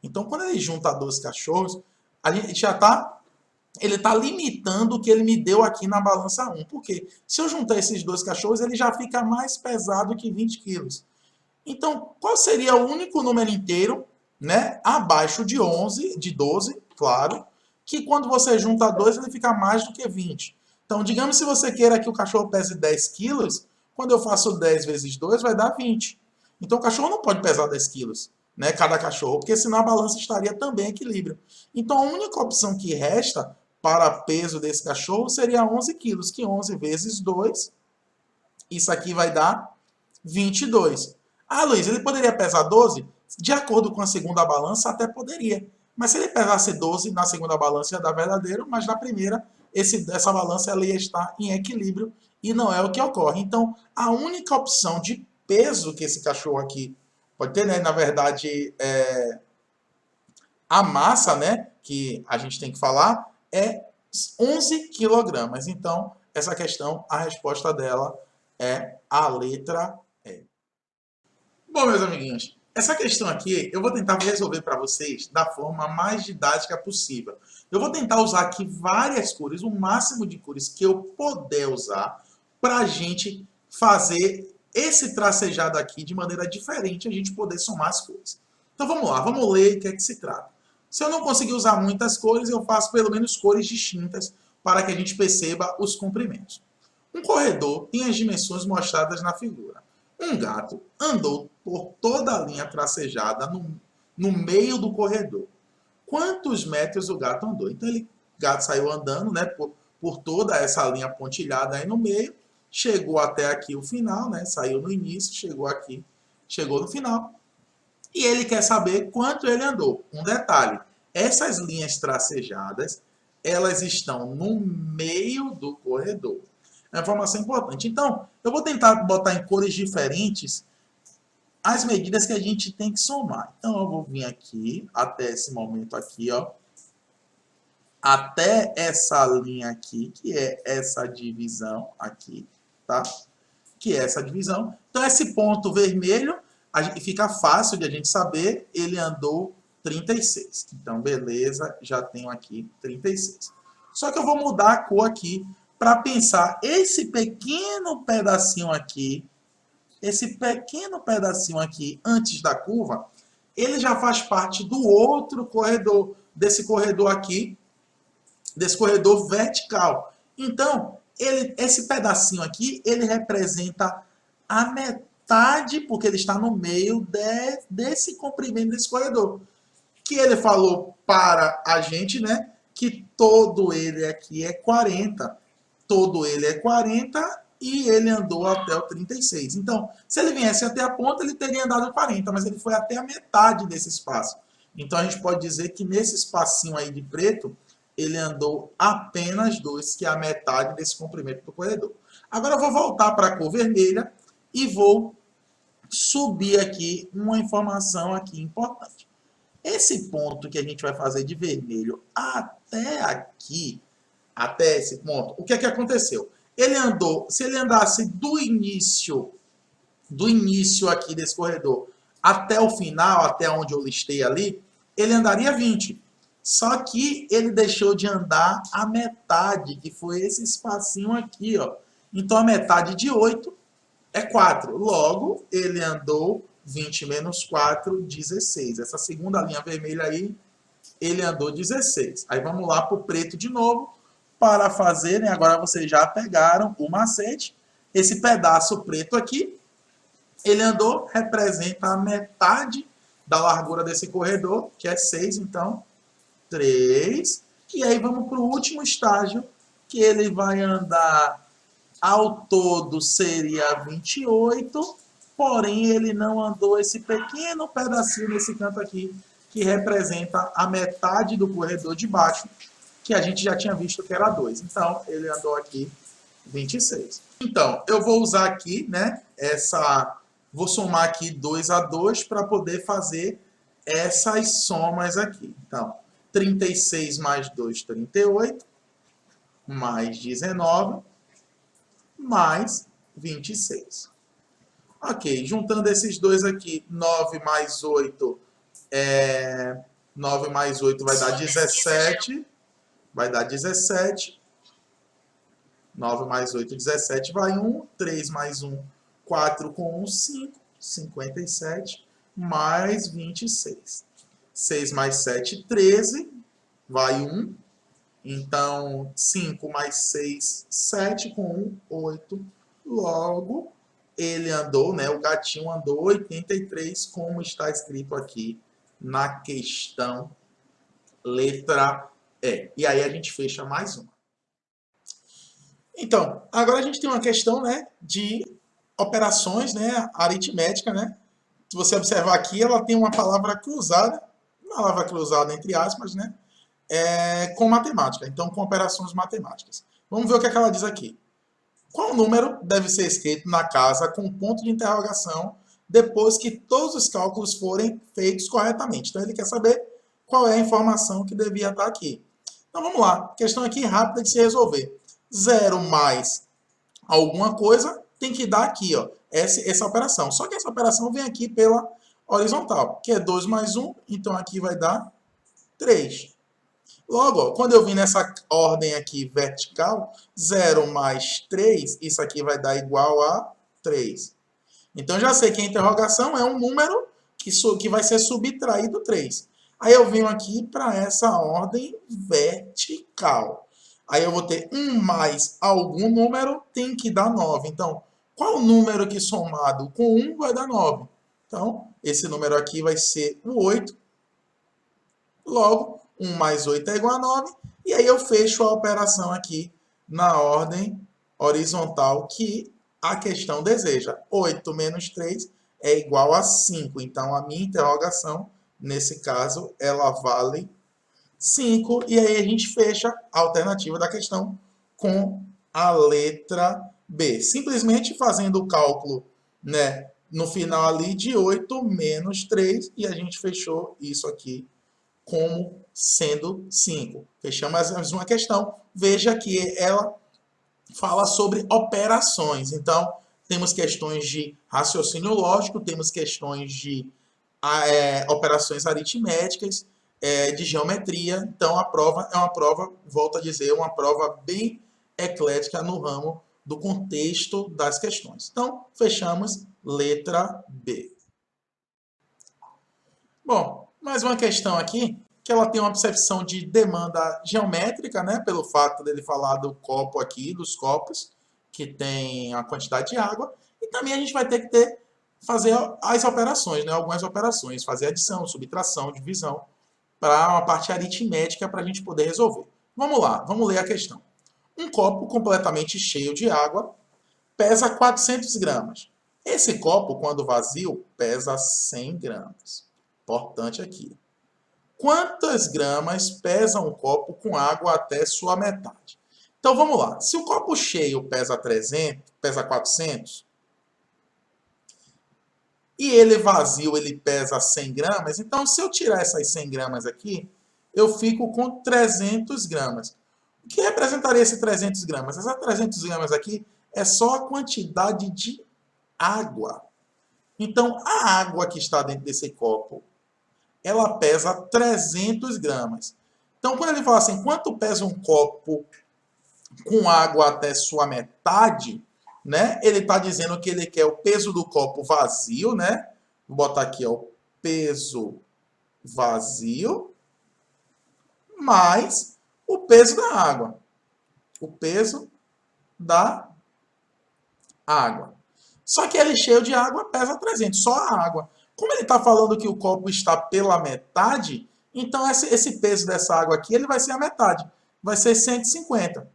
Então, quando ele junta 2 cachorros, a gente já está... Ele está limitando o que ele me deu aqui na balança 1. Por quê? Se eu juntar esses 2 cachorros, ele já fica mais pesado que 20 quilos. Então, qual seria o único número inteiro, né, abaixo de 11, de 12, claro, que quando você junta 2, ele fica mais do que 20. Então, digamos se você queira que o cachorro pese 10 quilos, quando eu faço 10 vezes 2, vai dar 20. Então, o cachorro não pode pesar 10 quilos, né, cada cachorro, porque senão a balança estaria também em equilíbrio. Então, a única opção que resta para peso desse cachorro seria 11 quilos, que 11 vezes 2, isso aqui vai dar 22. Ah, Luiz, ele poderia pesar 12? De acordo com a segunda balança, até poderia. Mas se ele pesasse 12 na segunda balança ia dar verdadeiro, mas na primeira, essa balança ela ia estar em equilíbrio e não é o que ocorre. Então, a única opção de peso que esse cachorro aqui pode ter, né, na verdade, a massa, né, que a gente tem que falar, é 11 quilogramas. Então, essa questão, a resposta dela é a letra E. Bom, meus amiguinhos, essa questão aqui eu vou tentar resolver para vocês da forma mais didática possível. Eu vou tentar usar aqui várias cores, o máximo de cores que eu puder usar para a gente fazer esse tracejado aqui de maneira diferente, a gente poder somar as cores. Então vamos lá, vamos ler o que é que se trata. Se eu não conseguir usar muitas cores, eu faço pelo menos cores distintas para que a gente perceba os comprimentos. Um corredor tem as dimensões mostradas na figura. Um gato andou por toda a linha tracejada no meio do corredor. Quantos metros o gato andou? Então, o gato saiu andando, né, por toda essa linha pontilhada aí no meio, chegou até aqui o final, né, saiu no início, chegou aqui, chegou no final. E ele quer saber quanto ele andou. Um detalhe, essas linhas tracejadas, elas estão no meio do corredor. É uma informação importante. Então, eu vou tentar botar em cores diferentes as medidas que a gente tem que somar. Então, eu vou vir aqui, até esse momento aqui, ó, até essa linha aqui, que é essa divisão aqui, tá? Que é essa divisão. Então, esse ponto vermelho, fica fácil de a gente saber, ele andou 36. Então, beleza, já tenho aqui 36. Só que eu vou mudar a cor aqui para pensar esse pequeno pedacinho aqui antes da curva, ele já faz parte do outro corredor, desse corredor aqui, desse corredor vertical. Então, esse pedacinho aqui, ele representa a metade, porque ele está no meio desse comprimento desse corredor. Que ele falou para a gente, né, que todo ele aqui é 40. Todo ele é 40 e ele andou até o 36. Então, se ele viesse até a ponta, ele teria andado 40, mas ele foi até a metade desse espaço. Então, a gente pode dizer que nesse espacinho aí de preto, ele andou apenas 2, que é a metade desse comprimento do corredor. Agora, eu vou voltar para a cor vermelha e vou subir aqui uma informação aqui importante. Esse ponto que a gente vai fazer de vermelho até aqui, até esse ponto, o que é que aconteceu? Ele andou, se ele andasse do início aqui desse corredor até o final, até onde eu listei ali, ele andaria 20. Só que ele deixou de andar a metade, que foi esse espacinho aqui, ó. Então, a metade de 8 é 4. Logo, ele andou 20 menos 4, 16. Essa segunda linha vermelha aí, ele andou 16. Aí vamos lá para o preto de novo, para fazer, né? Agora vocês já pegaram o macete. Esse pedaço preto aqui, ele andou, representa a metade da largura desse corredor, que é 6, então 3. E aí vamos para o último estágio, que ele vai andar, ao todo seria 28, porém ele não andou esse pequeno pedacinho nesse canto aqui, que representa a metade do corredor de baixo, que a gente já tinha visto que era 2. Então, ele andou aqui 26. Então, eu vou usar aqui, né, vou somar aqui 2 a 2 para poder fazer essas somas aqui. Então, 36 mais 2, 38, mais 19, mais 26. Ok, juntando esses dois aqui, 9 mais 8 9 mais 8 vai dar 17. Vai dar 17. 9 mais 8, 17 vai 1. 3 mais 1, 4 com 1, 5. 57 mais 26. 6 mais 7, 13. Vai 1. Então, 5 mais 6, 7 com 1, 8. Logo, ele andou, né? O gatinho andou 83, como está escrito aqui na questão letra E. E aí a gente fecha mais uma. Então, agora a gente tem uma questão, né, de operações, né, aritmética, né? Se você observar aqui, ela tem uma palavra cruzada entre aspas, né, com matemática, então com operações matemáticas. Vamos ver o que é que ela diz aqui. Qual número deve ser escrito na casa com ponto de interrogação depois que todos os cálculos forem feitos corretamente? Então, ele quer saber qual é a informação que devia estar aqui. Então, vamos lá. Questão aqui rápida de se resolver. 0 mais alguma coisa tem que dar aqui, ó, essa operação. Só que essa operação vem aqui pela horizontal, que é 2 mais 1, então aqui vai dar 3. Logo, ó, quando eu vim nessa ordem aqui vertical, 0 mais 3, isso aqui vai dar igual a 3. Então, já sei que a interrogação é um número que vai ser subtraído 3. Aí eu venho aqui para essa ordem vertical. Aí eu vou ter 1 mais algum número tem que dar 9. Então, qual número que somado com 1 vai dar 9? Então, esse número aqui vai ser o 8. Logo, 1 mais 8 é igual a 9. E aí eu fecho a operação aqui na ordem horizontal que a questão deseja. 8 menos 3 é igual a 5. Então, a minha interrogação, nesse caso, ela vale 5. E aí a gente fecha a alternativa da questão com a letra B. Simplesmente fazendo o cálculo, né, no final ali de 8 menos 3. E a gente fechou isso aqui como sendo 5. Fechamos mais uma questão. Veja que ela fala sobre operações. Então, temos questões de raciocínio lógico, temos questões de operações aritméticas, de geometria. Então, a prova é uma prova, volto a dizer, uma prova bem eclética no ramo do contexto das questões. Então, fechamos letra B. Bom, mais uma questão aqui, que ela tem uma percepção de demanda geométrica, né, pelo fato dele falar do copo aqui, dos copos, que tem a quantidade de água, e também a gente vai ter que fazer as operações, né, algumas operações, fazer adição, subtração, divisão, para uma parte aritmética para a gente poder resolver. Vamos lá, vamos ler a questão. Um copo completamente cheio de água pesa 400 gramas. Esse copo, quando vazio, pesa 100 gramas. Importante aqui. Quantas gramas pesa um copo com água até sua metade? Então vamos lá. Se o copo cheio pesa 400 e ele vazio ele pesa 100 gramas, então se eu tirar essas 100 gramas aqui, eu fico com 300 gramas. O que representaria esse 300 gramas? Essas 300 gramas aqui é só a quantidade de água. Então a água que está dentro desse copo, ela pesa 300 gramas. Então, quando ele fala assim, quanto pesa um copo com água até sua metade, né? Ele está dizendo que ele quer o peso do copo vazio, né? Vou botar aqui, ó, o peso vazio mais o peso da água. O peso da água. Só que ele cheio de água pesa 300, só a água. Como ele está falando que o copo está pela metade, então esse peso dessa água aqui ele vai ser a metade. Vai ser 150.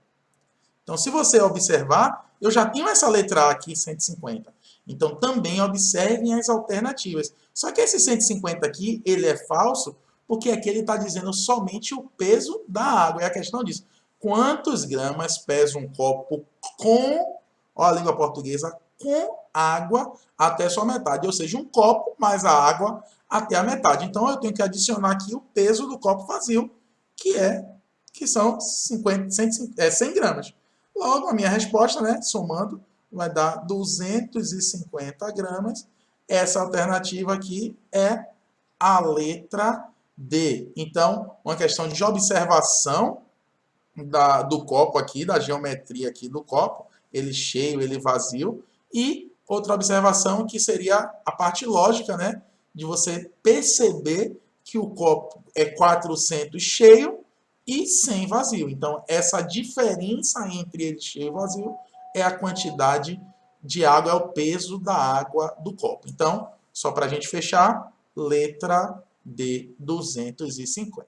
Então, se você observar, eu já tenho essa letra A aqui, 150. Então, também observem as alternativas. Só que esse 150 aqui, ele é falso, porque aqui ele está dizendo somente o peso da água. E a questão diz, quantos gramas pesa um copo com, ó a língua portuguesa, com água até sua metade? Ou seja, um copo mais a água até a metade. Então, eu tenho que adicionar aqui o peso do copo vazio, que são 100 gramas. Logo, a minha resposta, né, somando, vai dar 250 gramas. Essa alternativa aqui é a letra D. Então, uma questão de observação do copo aqui, da geometria aqui do copo, ele cheio, ele vazio. E outra observação que seria a parte lógica, né, de você perceber que o copo é 400 cheio e 100 vazio. Então, essa diferença entre ele cheio e vazio é a quantidade de água, é o peso da água do copo. Então, só para a gente fechar, letra D, 250.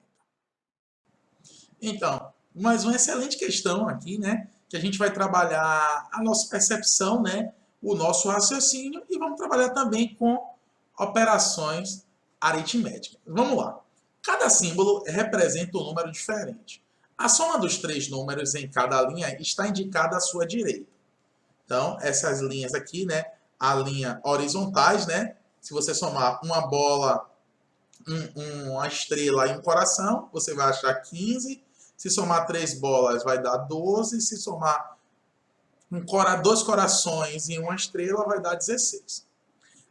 Então, mais uma excelente questão aqui, né? Que a gente vai trabalhar a nossa percepção, né? O nosso raciocínio e vamos trabalhar também com operações aritméticas. Vamos lá. Cada símbolo representa um número diferente. A soma dos três números em cada linha está indicada à sua direita. Então, essas linhas aqui, né? A linha horizontais, né? Se você somar uma bola, uma estrela e um coração, você vai achar 15. Se somar 3 bolas, vai dar 12. Se somar dois corações e uma estrela, vai dar 16.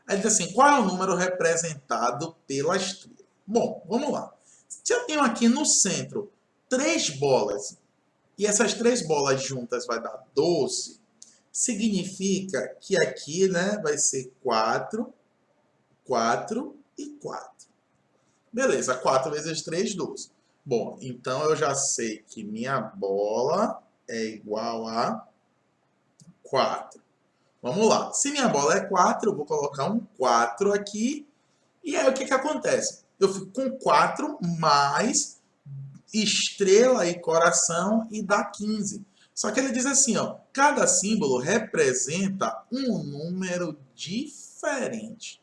Aí diz assim, qual é o número representado pela estrela? Bom, vamos lá. Se eu tenho aqui no centro 3 bolas, e essas 3 bolas juntas vai dar 12, significa que aqui, né, vai ser 4, 4 e 4. Beleza, 4 vezes 3, 12. Bom, então eu já sei que minha bola é igual a 4. Vamos lá. Se minha bola é 4, eu vou colocar um 4 aqui. E aí o que acontece? Eu fico com 4 mais estrela e coração e dá 15. Só que ele diz assim, ó, cada símbolo representa um número diferente.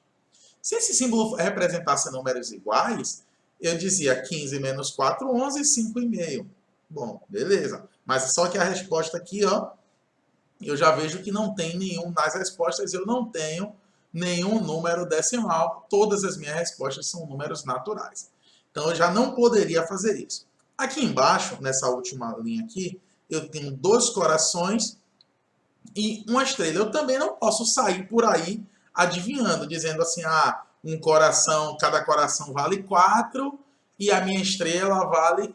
Se esse símbolo representasse números iguais, eu dizia 15 menos 4, 11, 5,5. Bom, beleza. Mas só que a resposta aqui, ó, eu já vejo que não tem nenhum, nas respostas eu não tenho nenhum número decimal. Todas as minhas respostas são números naturais. Então eu já não poderia fazer isso. Aqui embaixo, nessa última linha aqui, eu tenho 2 corações e uma estrela. Eu também não posso sair por aí adivinhando, dizendo assim, ah, um coração, cada coração vale 4 e a minha estrela vale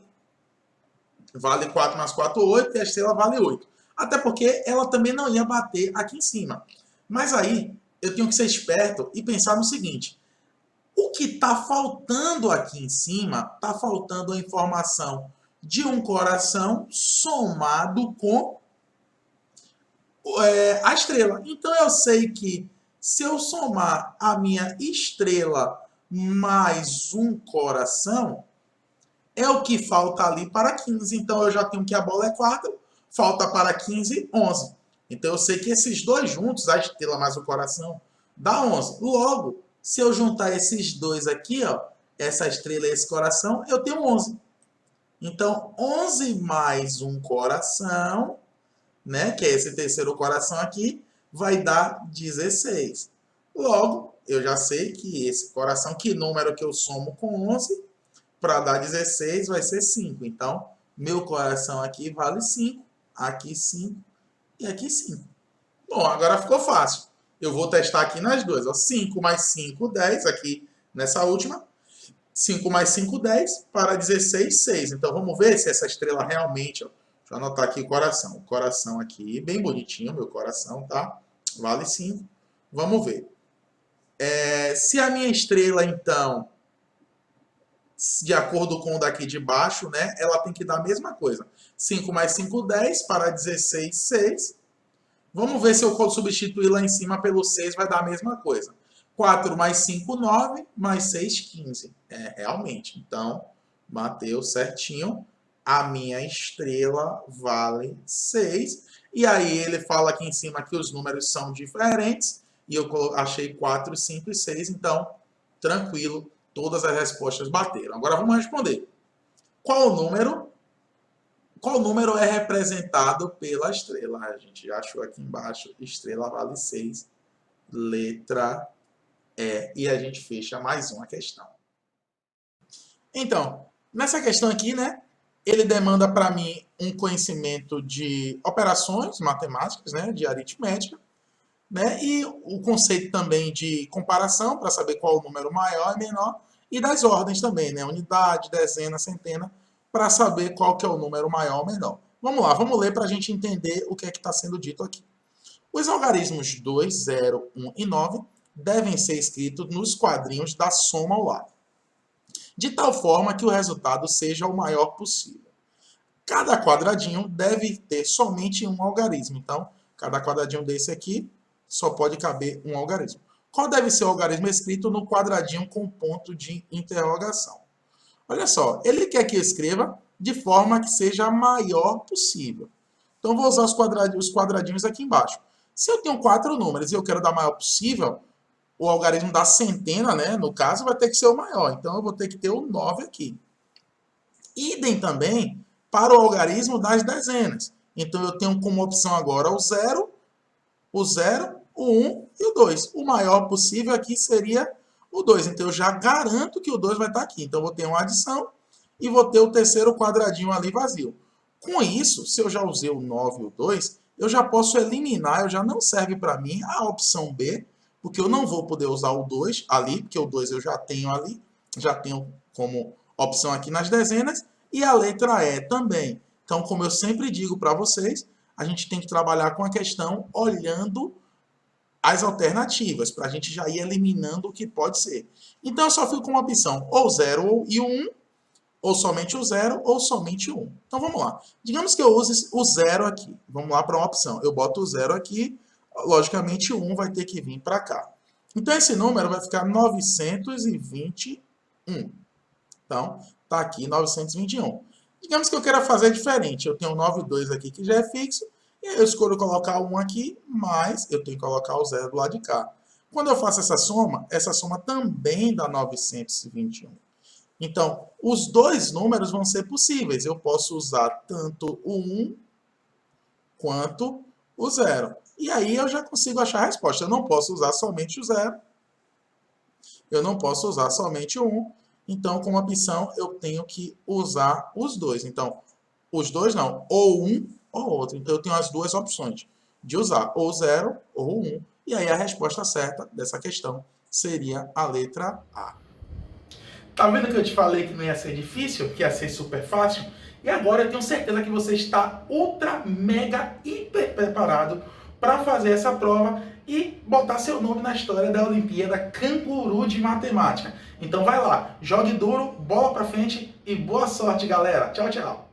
4 mais 4, 8 e a estrela vale 8. Até porque ela também não ia bater aqui em cima. Mas aí eu tenho que ser esperto e pensar no seguinte, o que está faltando aqui em cima, está faltando a informação de um coração somado com a estrela. Então eu sei que se eu somar a minha estrela mais um coração, é o que falta ali para 15. Então eu já tenho que a bola é 4, falta para 15, 11. Então eu sei que esses dois juntos, a estrela mais o coração, dá 11. Logo, se eu juntar esses dois aqui, ó, essa estrela e esse coração, eu tenho 11. Então 11 mais um coração, né, que é esse terceiro coração aqui, vai dar 16. Logo, eu já sei que esse coração, que número que eu somo com 11, para dar 16 vai ser 5. Então, meu coração aqui vale 5, aqui 5 e aqui 5. Bom, agora ficou fácil. Eu vou testar aqui nas duas. Ó. 5 mais 5, 10, aqui nessa última. 5 mais 5, 10. Para 16, 6. Então, vamos ver se essa estrela realmente... Ó, deixa eu anotar aqui o coração. O coração aqui, bem bonitinho, meu coração, tá? Vale 5. Vamos ver. Se a minha estrela, então, de acordo com o daqui de baixo, né, ela tem que dar a mesma coisa. 5 mais 5, 10. Para 16, 6. Vamos ver se eu substituir lá em cima pelo 6 vai dar a mesma coisa. 4 mais 5, 9. Mais 6, 15. Realmente. Então, bateu certinho. A minha estrela vale 6. E aí ele fala aqui em cima que os números são diferentes. E eu achei 4, 5 e 6. Então, tranquilo. Todas as respostas bateram. Agora vamos responder. Qual número é representado pela estrela? A gente já achou aqui embaixo. Estrela vale 6. Letra E. E a gente fecha mais uma questão. Então, nessa questão aqui, né? Ele demanda para mim um conhecimento de operações matemáticas, né? De aritmética. Né? E o conceito também de comparação, para saber qual o número maior e menor, e das ordens também, né? Unidade, dezena, centena, para saber qual que é o número maior ou menor. Vamos lá, vamos ler para a gente entender o que é que está sendo dito aqui. Os algarismos 2, 0, 1 e 9 devem ser escritos nos quadrinhos da soma ao lado, de tal forma que o resultado seja o maior possível. Cada quadradinho deve ter somente um algarismo. Então, cada quadradinho desse aqui só pode caber um algarismo. Qual deve ser o algarismo escrito no quadradinho com ponto de interrogação? Olha só, ele quer que eu escreva de forma que seja a maior possível. Então, vou usar os quadradinhos aqui embaixo. Se eu tenho 4 números e eu quero dar maior possível, o algarismo da centena, né, no caso, vai ter que ser o maior. Então, eu vou ter que ter o 9 aqui. Idem também para o algarismo das dezenas. Então, eu tenho como opção agora o 0, o 1 e o 2. O maior possível aqui seria o 2. Então, eu já garanto que o 2 vai estar aqui. Então, eu vou ter uma adição e vou ter o terceiro quadradinho ali vazio. Com isso, se eu já usei o 9 e o 2, eu já posso eliminar, já não serve para mim a opção B, porque eu não vou poder usar o 2 ali, porque o 2 eu já tenho ali, já tenho como opção aqui nas dezenas, e a letra E também. Então, como eu sempre digo para vocês, a gente tem que trabalhar com a questão olhando as alternativas, para a gente já ir eliminando o que pode ser. Então, eu só fico com uma opção, ou 0 e o 1, ou somente o 0, ou somente o 1. Então, vamos lá. Digamos que eu use o 0 aqui. Vamos lá para uma opção. Eu boto o 0 aqui, logicamente o 1 vai ter que vir para cá. Então, esse número vai ficar 921. Então, está aqui 921. Digamos que eu queira fazer diferente. Eu tenho o 9 e 2 aqui que já é fixo. E aí eu escolho colocar o 1 aqui, mas eu tenho que colocar o 0 do lado de cá. Quando eu faço essa soma também dá 921. Então, os dois números vão ser possíveis. Eu posso usar tanto o 1 quanto o 0. E aí eu já consigo achar a resposta. Eu não posso usar somente o 0. Eu não posso usar somente o 1. Então, como opção, eu tenho que usar os dois. Então, os dois não, ou um ou outro. Então, eu tenho as duas opções de usar ou 0 ou 1. E aí a resposta certa dessa questão seria a letra A. Tá vendo que eu te falei que não ia ser difícil, que ia ser super fácil? E agora eu tenho certeza que você está ultra, mega, hiper preparado para fazer essa prova e botar seu nome na história da Olimpíada Canguru de Matemática. Então vai lá, jogue duro, bola para frente e boa sorte, galera. Tchau, tchau.